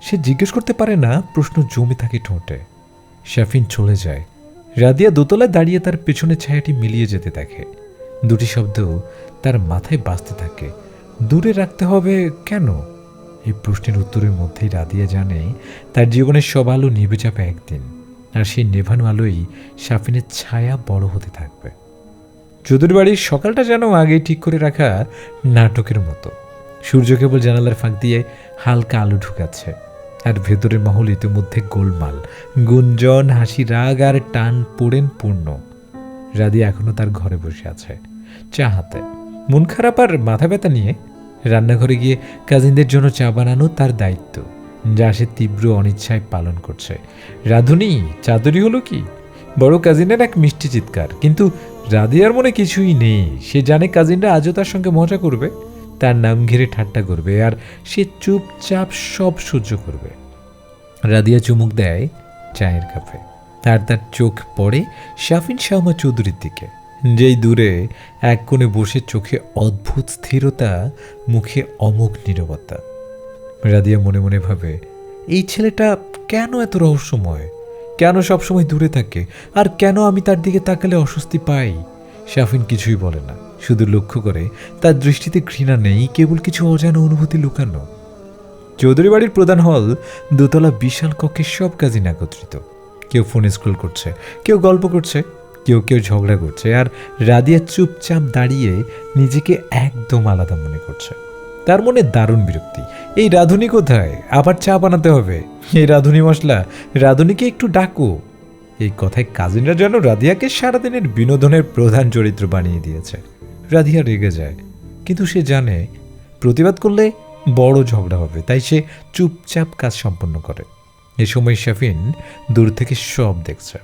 সে জিজ্ঞেস করতে পারে না, প্রশ্ন জমে থাকে ঠোঁটে। শাফিন চলে যায়। রাদিয়া দোতলায় দাঁড়িয়ে তার পেছনে ছায়াটি মিলিয়ে যেতে দেখে। দুটি শব্দ তার মাথায় বাজতে থাকে। দূরে রাখতে হবে কেন? এই প্রশ্নের উত্তরের মধ্যেই রাদিয়া জানে তার জীবনের সব আলো নিভে যাবে একদিন, আর সেই নেভানো আলোই শাফিনের ছায়া বড় হতে থাকবে। চৌধুরী বাড়ির সকালটা যেন আগেই ঠিক করে রাখা নাটকের মতো। সূর্য কেবল জানালার ফাঁক দিয়ে হালকা আলো ঢুকাচ্ছে, আর ভেতরের মহল ইতিমধ্যে গোলমাল, গুঞ্জন, হাসি, রাগ আর টান পড়েন পূর্ণ। রাদিয়া এখনো তার ঘরে বসে আছে, চা হাতে, মন খারাপ আর মাথা ব্যথা নিয়ে। রান্নাঘরে গিয়ে কাজিনদের জন্য চা বানানো তার দায়িত্ব, যা সে তীব্র অনিচ্ছায় পালন করছে। রাধুনি, চাদুরি হলো কি? বড় কাজিনের এক মিষ্টি চিৎকার, কিন্তু রাদিয়ার মনে কিছুই নেই। সে জানে কাজিনরা আজও তার সঙ্গে মজা করবে, তার নাম ঘিরে ঠাট্টা করবে, আর সে চুপচাপ সব সহ্য করবে। রাদিয়া চুমুক দেয় চায়ের কাপে, আর তার চোখ পড়ে শাফিন শাহমা চৌধুরীর দিকে, যেই দূরে এক কোণে বসে, চোখে অদ্ভুত স্থিরতা, মুখে অমোঘ নীরবতা। রাদিয়া মনে মনে ভাবে, এই ছেলেটা কেন এত রহস্যময়? কেন সবসময় দূরে থাকে? আর কেন আমি তার দিকে তাকালে অস্বস্তি পাই? শাফিন কিছুই বলে না, শুধু লক্ষ্য করে তার দৃষ্টিতে ঘৃণা নেই, কেবল কিছু অজানা অনুভূতি লুকানো। চৌধুরী বাড়ির প্রধান হল, দোতলা বিশাল কক্ষে সব কাজিন একত্রিত। কেউ ফোনে স্ক্রল করছে, কেউ গল্প করছে, কেউ কেউ ঝগড়া করছে, আর রাদিয়া চুপচাপ দাঁড়িয়ে নিজেকে একদম আলাদা মনে করছে। তার মনে দারুণ বিরক্তি। এই রাধুনি কোথায়? আবার চা বানাতে হবে। এই রাধুনি মশলা, রাধুনিকে একটু ডাকো। এই কথায় কাজিনরা যেন রাদিয়াকে সারাদিনের বিনোদনের প্রধান চরিত্র বানিয়ে দিয়েছে। রাধিয়া রেগে যায়, কিন্তু সে জানে প্রতিবাদ করলে বড় ঝগড়া হবে, তাই সে চুপচাপ কাজ সম্পন্ন করে। এ সময় শাফিন দূর থেকে সব দেখছে।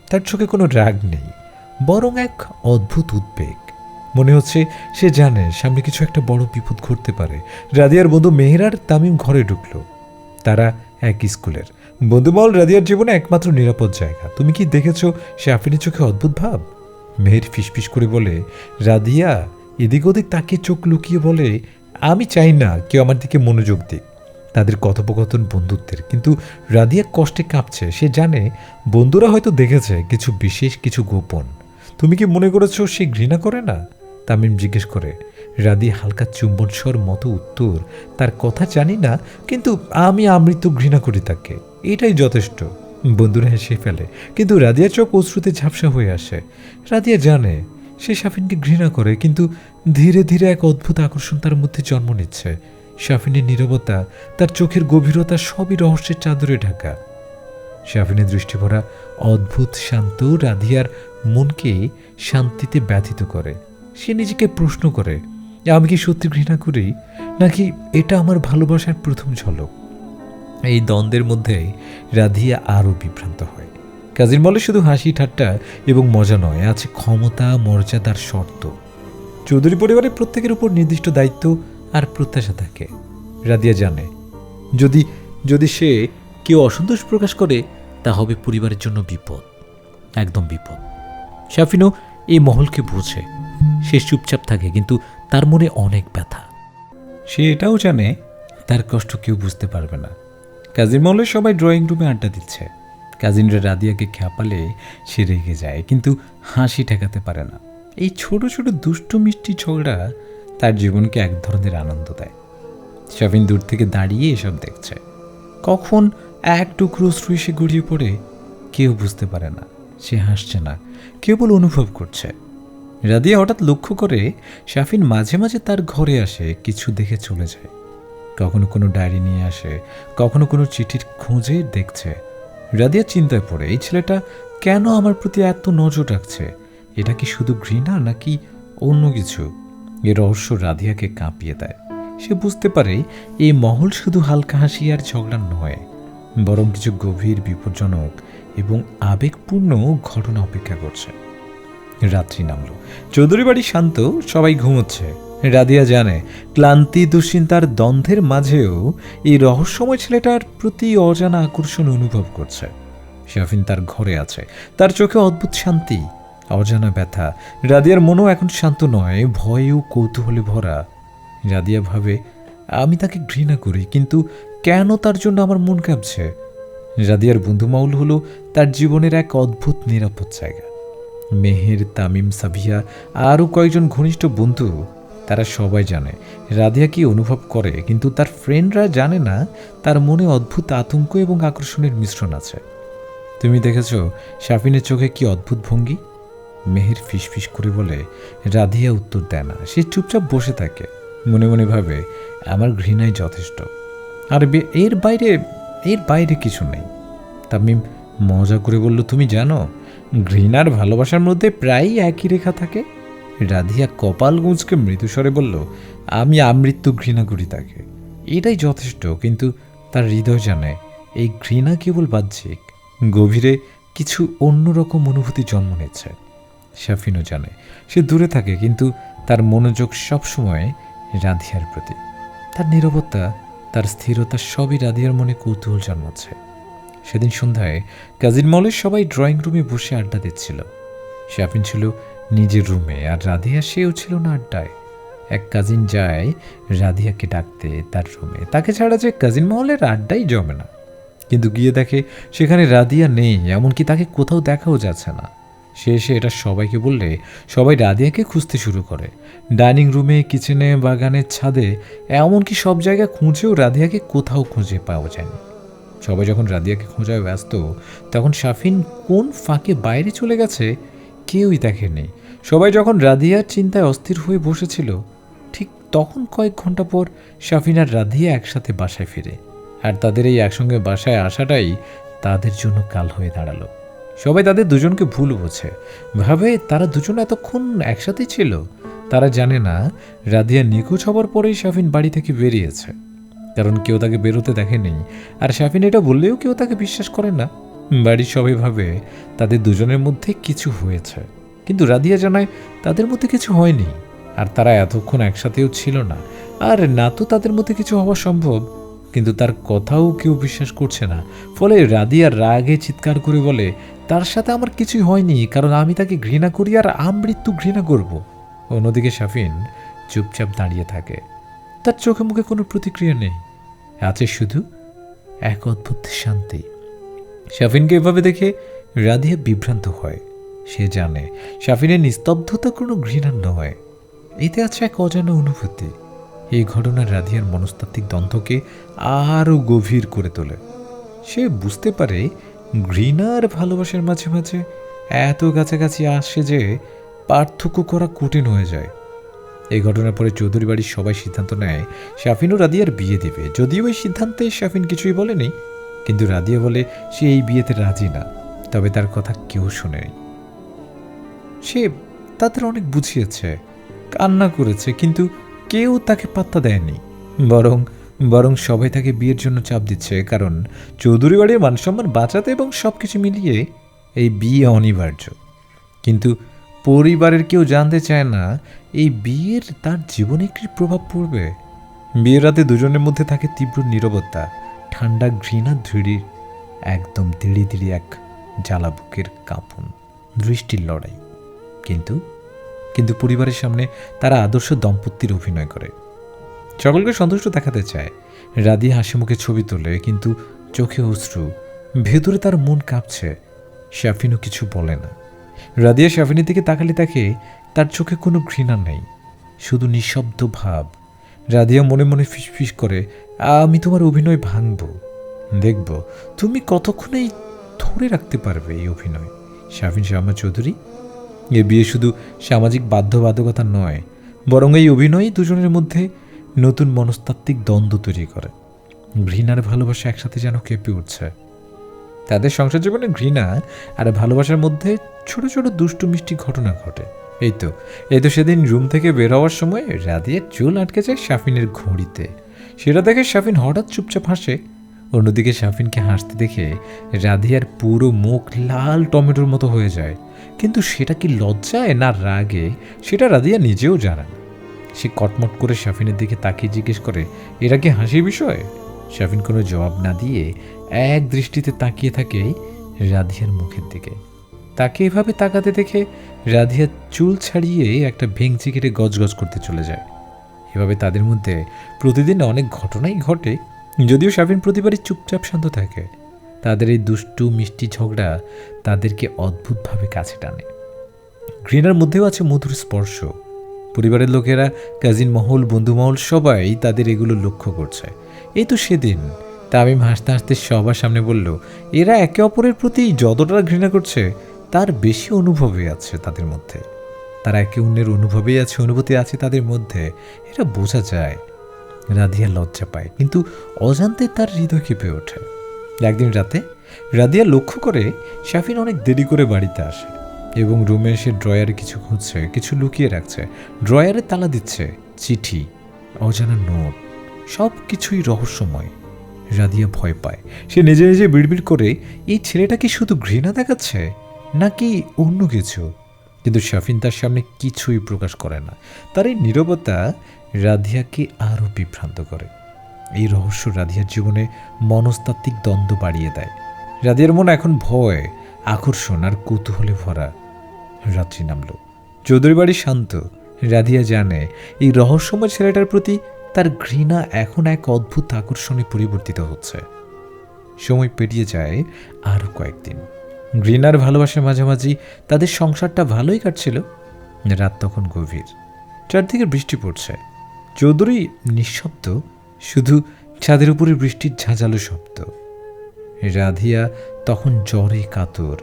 তার চোখে কোনো রাগ নেই, বরং এক অদ্ভুত উদ্বেগ। মনে হচ্ছে সে জানে সামনে কিছু একটা বড় বিপদ ঘটতে পারে। রাদিয়ার বন্ধু মেহের আর তামিম ঘরে ঢুকলো। তারা এক স্কুলের বন্ধুমহল রাদিয়ার জীবনে একমাত্র নিরাপদ জায়গা। তুমি কি দেখেছ শাফিনের চোখে অদ্ভুত ভাব? মেহের ফিসফিস করে বলে। রাদিয়া এদিক ওদিক তাকিয়ে চোখ লুকিয়ে বলে, আমি চাই না কেউ আমার দিকে মনোযোগ দিক। তাদের কথোপকথন বন্ধুত্বের, কিন্তু রাদিয়া কষ্টে কাঁপছে। সে জানে বন্ধুরা হয়তো দেখেছে কিছু বিশেষ, কিছু গোপন। তুমি কি মনে করেছো সে ঘৃণা করে না? তামিম জিজ্ঞেস করে। রাদিয়া হালকা চুম্বন স্বর মতো উত্তর, তার কথা জানি না, কিন্তু আমি আমৃত্যু ঘৃণা করি তাকে, এটাই যথেষ্ট। বন্ধুরা হেসে ফেলে, কিন্তু রাদিয়ার চোখ অশ্রুতে ঝাপসা হয়ে আসে। রাদিয়া জানে সে শাফিনকে ঘৃণা করে, কিন্তু ধীরে ধীরে এক অদ্ভুত আকর্ষণ তার মধ্যে জন্ম নিচ্ছে। শাফিনের নীরবতা, তার চোখের গভীরতা, সবই রহস্যের চাদরে ঢাকা। শাফিনের দৃষ্টি ভরা অদ্ভুত শান্ত রাধিয়ার মনকে শান্তিতে ব্যথিত করে। সে নিজেকে প্রশ্ন করে, আমি কি সত্যি ঘৃণা করি, নাকি এটা আমার ভালোবাসার প্রথম ঝলক? এই দ্বন্দ্বের মধ্যে রাধিয়া আরও বিভ্রান্ত হয়। কাজীর মলে শুধু হাসি ঠাট্টা এবং মজা নয়, আছে ক্ষমতা, মর্যাদার শর্ত। চৌধুরী পরিবারের প্রত্যেকের উপর নির্দিষ্ট দায়িত্ব আর প্রত্যাশা থাকে। রাদিয়া জানে যদি যদি সে কেউ অসন্তোষ প্রকাশ করে, তা হবে পরিবারের জন্য বিপদ, একদম বিপদ। শাফিনও এই মহলকে বোঝে। সে চুপচাপ থাকে, কিন্তু তার মনে অনেক ব্যথা। সে এটাও জানে তার কষ্ট কেউ বুঝতে পারবে না। কাজিন মহলে সবাই ড্রয়িং রুমে আড্ডা দিচ্ছে। কাজিনরা রাদিয়াকে খেপালে সে রেগে যায়, কিন্তু হাসি ঠেকাতে পারে না। এই ছোট ছোট দুষ্টু মিষ্টি ঝগড়া তার জীবনকে এক ধরনের আনন্দ দেয়। শাফিন দূর থেকে দাঁড়িয়ে এসব দেখছে। কখন এক টুকরো অশ্রু এসে গড়িয়ে পড়ে কেউ বুঝতে পারে না। সে হাসছে না, কেবল অনুভব করছে। রাদিয়া হঠাৎ লক্ষ্য করে শাফিন মাঝে মাঝে তার ঘরে আসে, কিছু দেখে চলে যায়। কখনো কোনো ডায়েরি নিয়ে আসে, কখনো কোনো চিঠির খোঁজে দেখছে। রাদিয়া চিন্তায় পড়ে, এই ছেলেটা কেন আমার প্রতি এত নজর রাখছে? এটা কি শুধু ঘৃণা নাকি অন্য কিছু? এ রহস্য রাদিয়াকে কাঁপিয়ে দেয়। সে বুঝতে পারে এই মহল শুধু হালকা হাসি আর ঝগড়া নয়, বরং কিছু গভীর, বিপজ্জনক এবং আবেগপূর্ণ ঘটনা অপেক্ষা করছে। রাত্রি নামল, চৌধুরী বাড়ি শান্ত, সবাই ঘুমোচ্ছে। রাদিয়া জানে ক্লান্তি, দুশ্চিন্তার দ্বন্দ্বের মাঝেও এই রহস্যময় ছেলেটার প্রতি অজানা আকর্ষণ অনুভব করছে। শাফিন তার ঘরে আছে, তার চোখে অদ্ভুত শান্তি, অজানা ব্যথা। রাদিয়ার মনও এখন শান্ত নয়, ভয়ে ও কৌতূহলে ভরা। রাদিয়া ভাবে, আমি তাকে ঘৃণা করি, কিন্তু কেন তার জন্য আমার মন কাঁপছে? রাদিয়ার বন্ধু মাউল হলো তার জীবনের এক অদ্ভুত নিরাপদ জায়গা। মেহের, তামিম, সাবিয়া আরও কয়েকজন ঘনিষ্ঠ বন্ধু, তারা সবাই জানে রাদিয়া কি অনুভব করে, কিন্তু তার ফ্রেন্ডরা জানে না তার মনে অদ্ভুত আতঙ্ক এবং আকর্ষণের মিশ্রণ আছে। তুমি দেখেছ শাফিনের চোখে কি অদ্ভুত ভঙ্গি? মেহের ফিসফিস করে বলে। রাদিয়া উত্তর দেয় না, সে চুপচাপ বসে থাকে, মনে মনে ভাবে আমার ঘৃণাই যথেষ্ট, আর এর বাইরে কিছু নেই। তামিম মজা করে বলল, তুমি জানো ঘৃণার ভালোবাসার মধ্যে প্রায়ই একই রেখা থাকে। রাধিয়া কপাল গুঁজকে মৃদুস্বরে বলল, আমি আমৃত্যু ঘৃণা করি তাকে, এটাই যথেষ্ট। কিন্তু তার হৃদয় জানে এই ঘৃণা কেবল বাহ্যিক, গভীরে কিছু অন্যরকম অনুভূতি জন্ম নিচ্ছে। শাফিনও জানে সে দূরে থাকে, কিন্তু তার মনোযোগ সবসময় রাধিয়ার প্রতি। তার নীরবতা, তার স্থিরতা সবই রাধিয়ার মনে কৌতূহল জন্মাচ্ছে। সেদিন সন্ধ্যায় কাজিন মলের সবাই ড্রয়িং রুমে বসে আড্ডা দিচ্ছিল। শাফিন ছিল নিজের রুমে, আর রাধিয়া সেও ছিল না আড্ডায়। এক কাজিন যায় রাধিয়াকে ডাকতে তার রুমে, তাকে ছাড়া যে কাজিন মহলের আড্ডাই জমে না। কিন্তু গিয়ে দেখে সেখানে রাধিয়া নেই, এমনকি তাকে কোথাও দেখাও যাচ্ছে না। সে এসে এটা সবাইকে বললে সবাই রাধিয়াকে খুঁজতে শুরু করে। ডাইনিং রুমে, কিচেনে, বাগানের ছাদে, এমনকি সব জায়গায় খুঁজেও রাধিয়াকে কোথাও খুঁজে পাওয়া যায়নি। সবাই যখন রাধিয়াকে খোঁজায় ব্যস্ত, তখন শাফিন কোন ফাঁকে বাইরে চলে গেছে কেউই দেখেনি। সবাই যখন রাধিয়ার চিন্তায় অস্থির হয়ে বসেছিল, ঠিক তখন কয়েক ঘন্টা পর শাফিন আর রাধিয়া একসাথে বাসায় ফিরে। আর তাদের এই একসঙ্গে বাসায় আসাটাই তাদের জন্য কাল হয়ে দাঁড়ালো। সবাই তাদের দুজনকে ভুল বোঝে, ভাবে তারা দুজন এতক্ষণ একসাথেই ছিল। তারা জানে না রাধিয়া নিখোঁজ হবার পরেই শাফিন বাড়ি থেকে বেরিয়েছে, কারণ কেউ তাকে বেরোতে দেখেনি। আর শাফিন এটা বললেও কেউ তাকে বিশ্বাস করে না। বাড়ির সবাই ভাবে তাদের দুজনের মধ্যে কিছু হয়েছে, কিন্তু রাধিয়া জানায় তাদের মধ্যে কিছু হয়নি, আর তারা এতক্ষণ একসাথেও ছিল না, আর না তো তাদের মধ্যে কিছু হওয়া সম্ভব। কিন্তু তার কথাও কেউ বিশ্বাস করছে না। ফলে রাধিয়া রাগে চিৎকার করে বলে, তার সাথে আমার কিছুই হয়নি, কারণ আমি তাকে ঘৃণা করি আর আমৃত্যু ঘৃণা করব। অন্যদিকে শাফিন চুপচাপ দাঁড়িয়ে থাকে, তার চোখে মুখে কোনো প্রতিক্রিয়া নেই, আছে শুধু এক অদ্ভুত শান্তি। শাফিনকে এভাবে দেখে রাধিয়া বিভ্রান্ত হয়। সে জানে শাফিনের নিস্তব্ধতা কোনো ঘৃণা নয়, এতে আছে এক অজানা অনুভূতি। এই ঘটনা রাধিয়ার মনস্তাত্ত্বিক দ্বন্দ্বকে আরও গভীর করে তোলে। সে বুঝতে পারে ঘৃণা আর ভালোবাসার মাঝে মাঝে এত কাছাকাছি আসে যে পার্থক্য করা কঠিন হয়ে যায়। এই ঘটনার পরে চৌধুরী বাড়ির সবাই সিদ্ধান্ত নেয় শাফিন ও রাদিয়ার বিয়ে দেবে। যদিও এই সিদ্ধান্তে শাফিন কিছুই বলেনি, কিন্তু রাদিয়া বলে সে এই বিয়েতে রাজি না। তবে তার কথা কেউ শোনেনি। সে তাদের অনেক বুঝিয়েছে, কান্না করেছে, কিন্তু কেউ তাকে পাত্তা দেয়নি। বরং সবাই তাকে বিয়ের জন্য চাপ দিচ্ছে, কারণ চৌধুরী বাড়ির মানসম্মান বাঁচাতে এবং সব কিছু মিলিয়ে এই বিয়ে অনিবার্য। কিন্তু পরিবারের কেউ জানতে চায় না এই বিয়ের তার জীবনে একটি প্রভাব পড়বে। বিয়ের রাতে দুজনের মধ্যে থাকে তীব্র নীরবতা, ঠান্ডা ঘৃণা, একদম ধীরে ধীরে এক জ্বালা বুকের কাঁপন, দৃষ্টির লড়াই। কিন্তু পরিবারের সামনে তারা আদর্শ দম্পতির অভিনয় করে, সকলকে সন্তুষ্ট দেখাতে চায়। রাধিয়া হাসি মুখে ছবি তোলে, কিন্তু চোখে অশ্রু, ভেতরে তার মন কাঁপছে। শাফিনও কিছু বলে না। রাধিয়া শাফিনের দিকে তাকালে তাকে, তার চোখে কোনো ঘৃণা নেই, শুধু নিঃশব্দ ভাব। রাধিয়া মনে মনে ফিসফিস করে, আমি তোমার অভিনয় ভাঙব, দেখব তুমি কতক্ষণেই ধরে রাখতে পারবে এই অভিনয়। শাফিন শামা চৌধুরী, এ বিয়ে শুধু সামাজিক বাধ্যবাধকতা নয়, বরং এই অভিনয়ই দুজনের মধ্যে নতুন মনস্তাত্ত্বিক দ্বন্দ্ব তৈরি করে। ঘৃণার ভালোবাসা একসাথে যেন কেঁপে উঠছে। তাদের সংসার জীবনে ঘৃণা আর ভালোবাসার মধ্যে ছোট ছোট দুষ্টু মিষ্টি ঘটনা ঘটে। এই তো সেদিন রুম থেকে বের হওয়ার সময় রাদিয়ার চুল আটকে যায় শাফিনের ঘড়িতে। সেটা দেখে শাফিন হঠাৎ চুপচাপ হাসে। অন্যদিকে শাফিনকে হাসতে দেখে রাদিয়ার পুরো মুখ লাল টমেটোর মতো হয়ে যায়। কিন্তু সেটা কি লজ্জায় না রাগে, সেটা রাদিয়া নিজেও জানে না। সে কটমট করে শাফিনের দিকে তাকিয়ে জিজ্ঞেস করে, এটা কি হাসির বিষয়? শাফিন কোনো জবাব না দিয়ে এক দৃষ্টিতে তাকিয়ে থাকে রাধিয়ার মুখের দিকে। তাকে এভাবে তাকাতে দেখে রাধিয়া চুল ছাড়িয়ে একটা ভেঙচি কেটে গজগজ করতে চলে যায়। এভাবে তাদের মধ্যে প্রতিদিন অনেক ঘটনাই ঘটে, যদিও শাফিন প্রতিবারই চুপচাপ শান্ত থাকে। তাদের এই দুষ্টু মিষ্টি ঝগড়া তাদেরকে অদ্ভুতভাবে কাছে টানে। ঘৃণার মধ্যেও আছে মধুর স্পর্শ। পরিবারের লোকেরা, কাজিন মহল, বন্ধু মহল সবাই তাদের এগুলো লক্ষ্য করছে। এই তো সেদিন তামিম হাসতে হাসতে সবার সামনে বলল, এরা একে অপরের প্রতি যতটা ঘৃণা করছে তার বেশি অনুভবই আছে তাদের মধ্যে। তারা একে অন্যের অনুভূতি আছে তাদের মধ্যে, এটা বোঝা যায়। রাধিয়া লজ্জা পায়, কিন্তু অজান্তে তার হৃদয় কেঁপে ওঠে। একদিন রাতে রাধিয়া লক্ষ্য করে শাফিন অনেক দেরি করে বাড়িতে আসে এবং রুমে এসে ড্রয়ারে কিছু খুঁজছে, কিছু লুকিয়ে রাখছে। ড্রয়ারে তালা দিচ্ছে, চিঠি, অজানা নোট, সব কিছুই রহস্যময়। রাধিয়া ভয় পায়। সে নিজে নিজে বিড়বিড় করে, এই ছেলেটা কি শুধু ঘৃণা দেখাচ্ছে নাকি অন্য কিছু? কিন্তু শাফিন তার সামনে কিছুই প্রকাশ করে না। তার এই নীরবতা রাধিয়াকে আরও বিভ্রান্ত করে। এই রহস্য রাধিয়ার জীবনে মনস্তাত্ত্বিক দ্বন্দ্ব বাড়িয়ে দেয়। রাধিয়ার মন এখন ভয়, আকর্ষণ আর কৌতূহলে ভরা। রাত্রি নামল, চৌধুরী বাড়ি শান্ত। রাধিয়া জানে এই রহস্যময় ছেলেটার প্রতি তার ঘৃণা এখন এক অদ্ভুত আকর্ষণে পরিবর্তিত হচ্ছে। সময় পেরিয়ে যায় আরও কয়েকদিন। ঘৃণার ভালোবাসার মাঝামাঝি তাদের সংসারটা ভালোই কাটছিল। রাত তখন গভীর, চারদিকে বৃষ্টি পড়ছে। চৌধুরী নিঃশব্দ, শুধু ছাদের উপরে বৃষ্টির ঝাঁঝালো শব্দ। রাধিয়া তখন জ্বরে কাতর।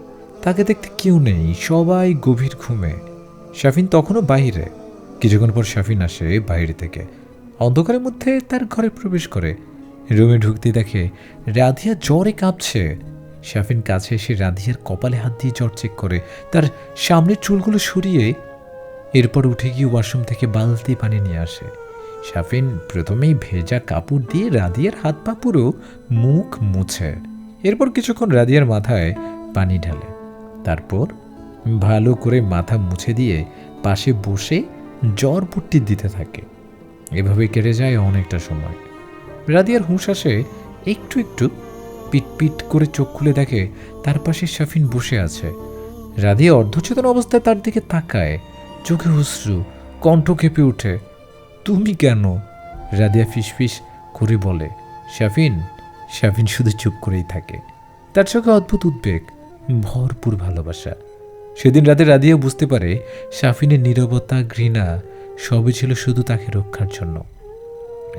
তাকে দেখতে কেউ নেই, সবাই গভীর ঘুমে। শাফিন তখনও বাইরে। কিছুক্ষণ পর শাফিন আসে বাইরে থেকে, অন্ধকারের মধ্যে তার ঘরে প্রবেশ করে। রুমে ঢুকতে দেখে রাধিয়া জ্বরে কাঁপছে। শাফিন কাছে এসে রাধিয়ার কপালে হাত দিয়ে জ্বর চেক করে, তার সামনের চুলগুলো সরিয়ে এরপর উঠে গিয়ে ওয়াশরুম থেকে বালতি পানি নিয়ে আসে। শাফিন প্রথমেই ভেজা কাপড় দিয়ে রাধিয়ার হাত পা পুরো মুখ মুছে, এরপর কিছুক্ষণ রাধিয়ার মাথায় পানি ঢালে। তারপর ভালো করে মাথা মুছে দিয়ে পাশে বসে জ্বর পট্টি দিতে থাকে। এভাবে কেটে যায় অনেকটা সময়। রাধিয়ার হুঁশ আসে একটু একটু। পিট করে চোখ খুলে দেখে তার পাশে শাফিন বসে আছে। রাধিয়া অর্ধচেতন অবস্থায় তার দিকে তাকায়, চোখে অশ্রু, কণ্ঠ কেঁপে ওঠে। তুমি কেন? রাধিয়া ফিসফিস করে বলে। শাফিন শুধু চুপ করেই থাকে। তার চোখে অদ্ভুত উদ্বেগ, ভরপুর ভালোবাসা। সেদিন রাতে রাধিয়া বুঝতে পারে শাফিনের নীরবতা, ঘৃণা সবই ছিল শুধু তাকে রক্ষার জন্য।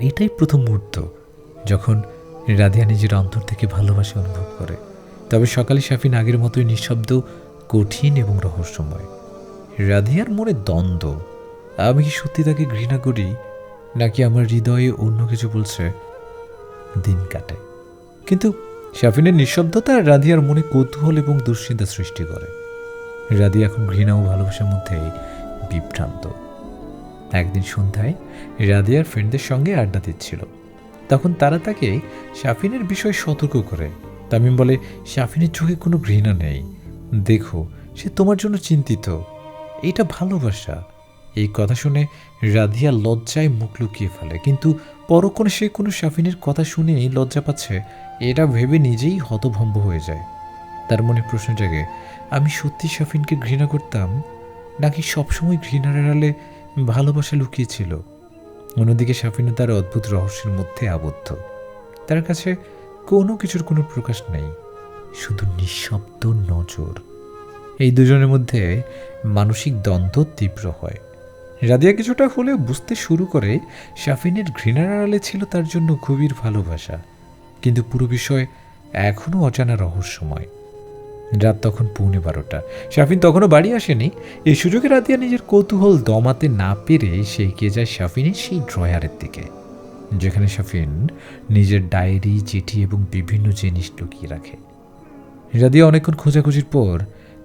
এটাই প্রথম মুহূর্ত যখন রাধিয়া নিজের অন্তর থেকে ভালোবাসা অনুভব করে। তবে সকালে শাফিন আগের মতোই নিঃশব্দ, কঠিন এবং রহস্যময়। রাধিয়ার মনে দ্বন্দ্ব, আমি কি সত্যি তাকে ঘৃণা করি নাকি আমার হৃদয়ে অন্য কিছু বলছে। দিন কাটে, কিন্তু শাফিনের নিঃশব্দতা রাধিয়ার মনে কৌতূহল এবং দুশ্চিন্তা সৃষ্টি করে। রাধিয়া এখন ঘৃণা ও ভালোবাসার মধ্যে বিভ্রান্ত। একদিন সন্ধ্যায় রাধিয়ার ফ্রেন্ডদের সঙ্গে আড্ডা দিচ্ছিল। তখন তারা তাকে শাফিনের বিষয়ে সতর্ক করে। তামিম বলে, শাফিনের চোখে কোনো ঘৃণা নেই, দেখো সে তোমার জন্য চিন্তিত, এটা ভালোবাসা। এই কথা শুনে রাধিয়া লজ্জায় মুখ লুকিয়ে ফেলে, কিন্তু পরক্ষণে সে কোনো শাফিনের কথা শুনেই লজ্জা পাচ্ছে এটা ভেবে নিজেই হতভম্ব হয়ে যায়। তার মনে প্রশ্ন জাগে, আমি সত্যি শাফিনকে ঘৃণা করতাম নাকি সবসময় ঘৃণার আড়ালে ভালোবাসা লুকিয়েছিল। অন্যদিকে শাফিনও তার অদ্ভুত রহস্যের মধ্যে আবদ্ধ। তার কাছে কোনো কিছুর কোনো প্রকাশ নেই, শুধু নিঃশব্দ নজর। এই দুজনের মধ্যে মানসিক দ্বন্দ্ব তীব্র হয়। রাধিয়া কিছুটা হলেও বুঝতে শুরু করে শাফিনের ঘৃণার আড়ালে ছিল তার জন্য গভীর ভালোবাসা, কিন্তু পুরো বিষয় এখনও অজানা রহস্যময়। রাত তখন 12:15। শাফিন তখনও বাড়ি আসেনি। এই সুযোগে রাদিয়া নিজের কৌতূহল দমাতে না পেরে সে এগিয়ে যায় শাফিনের সেই ড্রয়ারের দিকে, যেখানে শাফিন নিজের ডায়েরি, চিঠি এবং বিভিন্ন জিনিস লুকিয়ে রাখে। রাদিয়া অনেকক্ষণ খোঁজাখুঁজির পর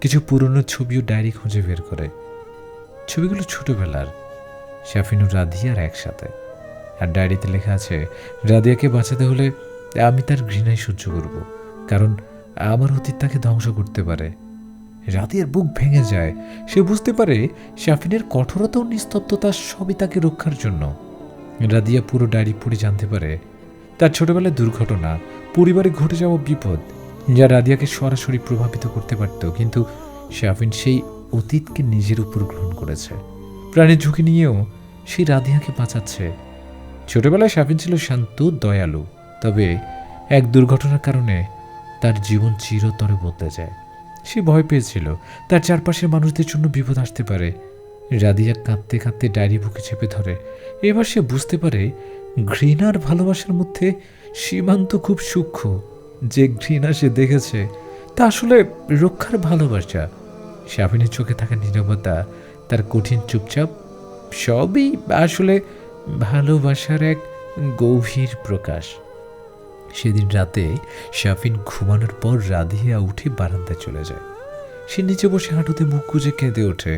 কিছু পুরনো ছবি ও ডায়েরি খুঁজে বের করে। ছবিগুলো ছোটবেলার, শাফিন ও রাদিয়ার একসাথে। আর ডায়েরিতে লেখা আছে, রাদিয়াকে বাঁচাতে হলে আমি তার ঘৃণায় সহ্য করব, কারণ আমার অতীত তাকে ধ্বংস করতে পারে। রাদিয়ার বুক ভেঙে যায়। সে বুঝতে পারে শাফিনের কঠোরতা ও নিস্তব্ধতা সবই তাকে রক্ষার জন্য। রাদিয়া পুরো ডায়েরি পড়ে জানতে পারে তার ছোটবেলায় দুর্ঘটনা, পরিবারে ঘটে যাওয়া বিপদ, যা রাদিয়াকে সরাসরি প্রভাবিত করতে পারত, কিন্তু শাফিন সেই অতীতকে নিজের উপর গ্রহণ করেছে। প্রাণের ঝুঁকি নিয়েও সেই রাদিয়াকে বাঁচাচ্ছে। ছোটবেলায় শাফিন ছিল শান্ত, দয়ালু, তবে এক দুর্ঘটনার কারণে তার জীবন চিরতরে বদলে যায়। সে ভয় পেয়েছিল তার চারপাশের মানুষদের জন্য বিপদ আসতে পারে। রাদিয়া কাঁদতে কাঁদতে ডায়েরি বুকে চেপে ধরে। এবার সে বুঝতে পারে ঘৃণার ভালোবাসার মধ্যে সীমান্ত খুব সূক্ষ্ম। যে ঘৃণা সে দেখেছে তা আসলে রক্ষার ভালোবাসা। শাফিনের চোখে থাকা নীরবতা, তার কঠিন চুপচাপ, সবই আসলে ভালোবাসার এক গভীর প্রকাশ। সেদিন রাতে শাফিন ঘুমানোর পর রাধিয়া উঠে বারান্দায় চলে যায়। সে নিচে বসে হাঁটুতে মুখ গুজে কেঁদে ওঠে।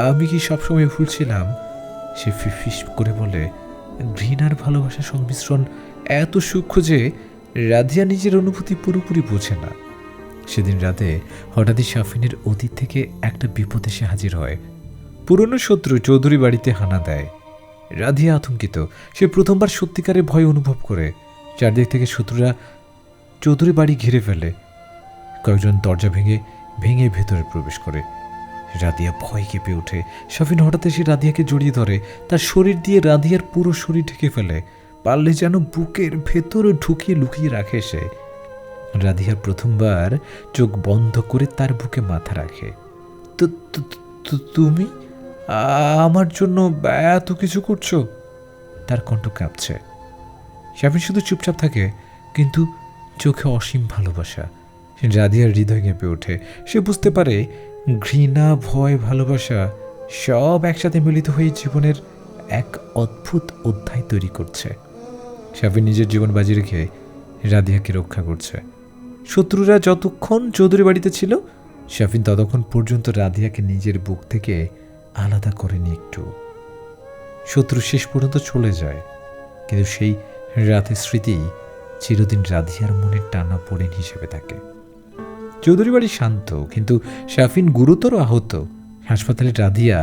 আমি কি সবসময় ভুল ছিলাম? সে ফিসফিস করে বলে। ঘৃণার ভালোবাসার সংমিশ্রণ এত সূক্ষ্ম যে রাধিয়া নিজের অনুভূতি পুরোপুরি বোঝে না। সেদিন রাতে হঠাৎই শাফিনের অতীত থেকে একটা বিপদ এসে হাজির হয়। পুরনো শত্রু চৌধুরী বাড়িতে হানা দেয়। রাধিয়া আতঙ্কিত। সে প্রথমবার সত্যিকারের ভয় অনুভব করে। চারদিক থেকে শত্রুরা চৌধুরী বাড়ি ঘিরে ফেলে। কয়েকজন দরজা ভেঙে ভেঙে ভেতরে প্রবেশ করে। রাদিয়া ভয় কেঁপে ওঠে। শাফিন হঠাৎ এসে রাদিয়াকে জড়িয়ে ধরে, তার শরীর দিয়ে রাদিয়ার পুরো শরীর ঢেকে ফেলে। পারলে যেন বুকের ভেতরে ঢুকিয়ে লুকিয়ে রাখে সে। রাদিয়ার প্রথমবার চোখ বন্ধ করে তার বুকে মাথা রাখে। তুমি আমার জন্য এত কিছু করছো? তার কণ্ঠ কাঁপছে। শাফিন শুধু চুপচাপ থাকে, কিন্তু চোখে অসীম ভালোবাসা। রাদিয়ার হৃদয় কেঁপে ওঠে। সে বুঝতে পারে ঘৃণা, ভয়, ভালোবাসা সব একসাথে মিলিত হয়ে জীবনের এক অদ্ভুত অধ্যায় তৈরি করছে। শাফিন নিজের জীবন বাজি রেখে রাদিয়াকে রক্ষা করছে। শত্রুরা যতক্ষণ চৌধুরী বাড়িতে ছিল, শাফিন ততক্ষণ পর্যন্ত রাদিয়াকে নিজের বুক থেকে আলাদা করেনি একটু। শত্রু শেষ পর্যন্ত চলে যায়, কিন্তু সেই রাতের স্মৃতি চিরদিন রাধিয়ার মনের টানা পড়েন হিসেবে থাকে। চৌধুরী বাড়ি শান্ত, কিন্তু শাফিন গুরুতর আহত। হাসপাতালে রাধিয়া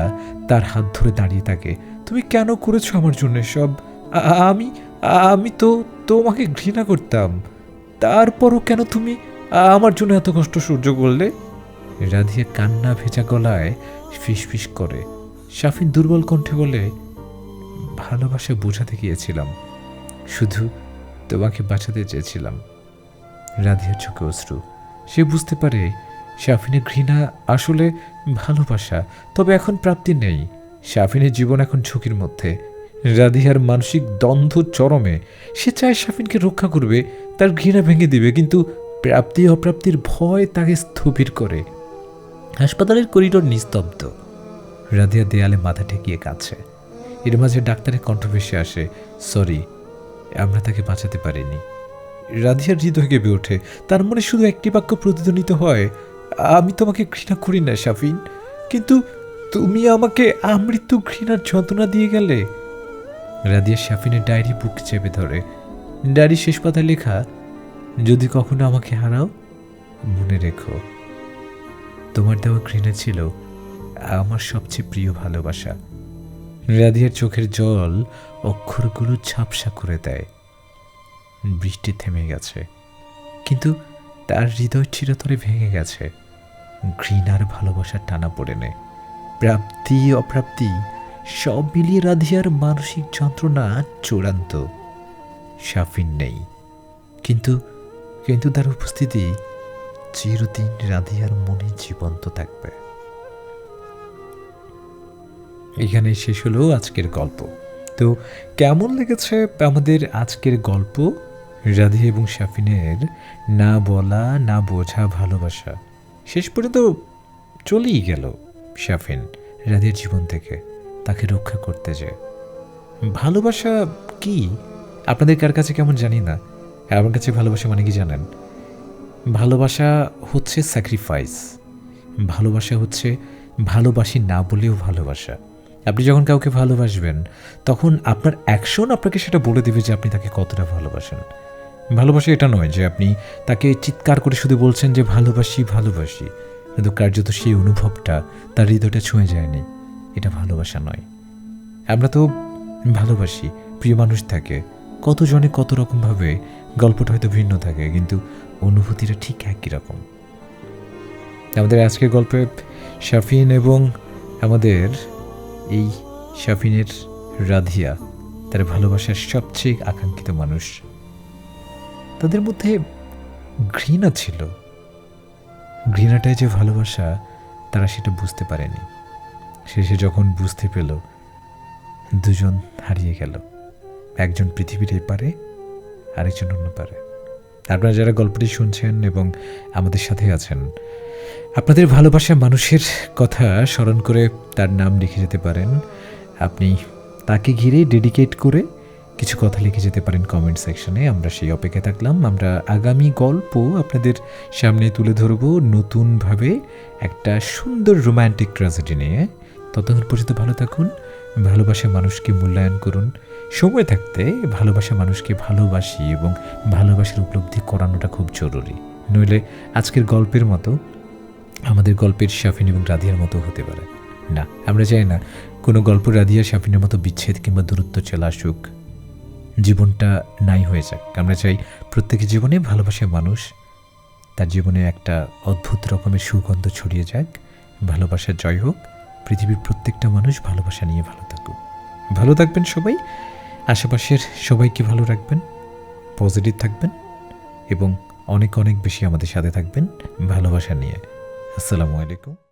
তার হাত ধরে দাঁড়িয়ে থাকে। তুমি কেন করেছো আমার জন্য সব? আমি আমি তো তোমাকে ঘৃণা করতাম, তারপরও কেন তুমি আমার জন্য এত কষ্ট সহ্য করলে? রাধিয়া কান্না ভেজা গলায় ফিসফিস করে। শাফিন দুর্বল কণ্ঠে বলে, ভালোবাসা বোঝাতে গিয়েছিলাম, শুধু তোমাকে বাঁচাতে চেয়েছিলাম। রাধিয়ার চোখে অশ্রু। সে বুঝতে পারে শাফিনের ঘৃণা আসলে ভালোবাসা, তবে এখন প্রাপ্তি নেই। শাফিনের জীবন এখন ঝুঁকির মধ্যে। রাধিয়ার মানসিক দ্বন্দ্ব চরমে। সে চায় শাফিনকে রক্ষা করবে, তার ঘৃণা ভেঙে দিবে, কিন্তু প্রাপ্তি অপ্রাপ্তির ভয় তাকে স্থবির করে। হাসপাতালের করিডোর নিস্তব্ধ। রাধিয়া দেয়ালে মাথা ঠেকিয়ে কাঁদছে। এর মাঝে ডাক্তারের কণ্ঠ ভেসে আসে, সরি, আমরা তাকে বাঁচাতে পারিনি। রাধিয়ার হৃদয় কেঁপে ওঠে। তার মনে শুধু একটি বাক্য প্রতিধ্বনিত হয়, আমি তোমাকে ঘৃণা করি না শাফিন, কিন্তু তুমি আমাকে আমৃত্যু ঘৃণার যন্ত্রণা দিয়ে গেলে। রাধিয়া শাফিনের ডায়েরি বুক চেপে ধরে। ডায়েরি শেষ পাতায় লেখা, যদি কখনো আমাকে হারাও, মনে রেখো তোমার দেওয়া ঘৃণা ছিল আমার সবচেয়ে প্রিয় ভালোবাসা। রাধিয়ার চোখের জল অক্ষরগুলো ঝাপসা করে দেয়। বৃষ্টি থেমে গেছে, কিন্তু তার হৃদয় চিরতরে ভেঙে গেছে। ঘৃণার ভালোবাসার টানা পড়ে নেয়। প্রাপ্তি অপ্রাপ্তি সব মিলিয়ে রাধিয়ার মানসিক যন্ত্রণা চূড়ান্ত। শাফিন নেই, কিন্তু কিন্তু তার উপস্থিতি চিরদিন রাধিয়ার মনে জীবন্ত থাকবে। এখানে শেষ হলো আজকের গল্প। তো কেমন লেগেছে আমাদের আজকের গল্প? রাধিয়া এবং শাফিনের না বলা না বোঝা ভালোবাসা। শেষ পর্যন্ত চলেই গেল শাফিন রাধিয়ার জীবন থেকে, তাকে রক্ষা করতে যায়। ভালোবাসা কি আপনাদের কার কাছে কেমন জানি না, আমার কাছে ভালোবাসা মানে কি জানেন? ভালোবাসা হচ্ছে স্যাক্রিফাইস। ভালোবাসা হচ্ছে ভালোবাসি না বলেও ভালোবাসা। আপনি যখন কাউকে ভালোবাসবেন তখন আপনার অ্যাকশন আপনাকে সেটা বলে দেবে যে আপনি তাকে কতটা ভালোবাসেন। ভালোবাসা এটা নয় যে আপনি তাকে চিৎকার করে শুধু বলছেন যে ভালোবাসি ভালোবাসি, কিন্তু কার্যত সেই অনুভবটা তার হৃদয়টা ছুঁয়ে যায়নি। এটা ভালোবাসা নয়। আমরা তো ভালোবাসি, প্রিয় মানুষ থাকে, কতজনে কত রকমভাবে, গল্পটা হয়তো ভিন্ন থাকে কিন্তু অনুভূতিটা ঠিক একই রকম। আমাদের আজকের গল্পে শাফিন এবং আমাদের এই শাফিনের রাধিয়া, তার ভালোবাসার সবচেয়ে আকাঙ্ক্ষিত মানুষ, তাদের মধ্যে ঘৃণা ছিল। ঘৃণাটাই যে ভালোবাসা তারা সেটা বুঝতে পারেনি। শেষে যখন বুঝতে পেল, দুজন হারিয়ে গেল, একজন পৃথিবীর এই পারে, আরেকজন অন্য পারে। আপনারা যারা গল্পটি শুনছেন এবং আমাদের সাথে আছেন, আপনাদের ভালোবাসা মানুষের কথা স্মরণ করে তার নাম লিখে যেতে পারেন। আপনি তাকে ঘিরে ডেডিকেট করে কিছু কথা লিখে যেতে পারেন কমেন্ট সেকশনে। আমরা সেই অপেক্ষায় থাকলাম। আমরা আগামী গল্প আপনাদের সামনে তুলে ধরব নতুনভাবে, একটা সুন্দর রোম্যান্টিক ট্র্যাজেডি নিয়ে। ততক্ষণ পর্যন্ত ভালো থাকুন, ভালোবাসা মানুষকে মূল্যায়ন করুন। সময় থাকতে ভালোবাসা মানুষকে ভালোবাসি এবং ভালোবাসার উপলব্ধি করানোটা খুব জরুরি। নইলে আজকের গল্পের মতো আমাদের গল্পের শাফিন এবং রাধিয়ার মতো হতে পারে না। আমরা চাই না কোনো গল্প রাধিয়া শাফিনের মতো বিচ্ছেদ কিংবা দূরত্ব চলে আসুক, জীবনটা নাই হয়ে যাক। আমরা চাই প্রত্যেকের জীবনে ভালোবাসার মানুষ, তার জীবনে একটা অদ্ভুত রকমের সুগন্ধ ছড়িয়ে যাক। ভালোবাসার জয় হোক। পৃথিবীর প্রত্যেকটা মানুষ ভালোবাসা নিয়ে ভালো থাকুক। ভালো থাকবেন সবাই, আশেপাশের সবাইকে ভালো রাখবেন, পজিটিভ থাকবেন এবং অনেক অনেক বেশি আমাদের সাথে থাকবেন ভালোবাসা নিয়ে। আসসালামু আলাইকুম।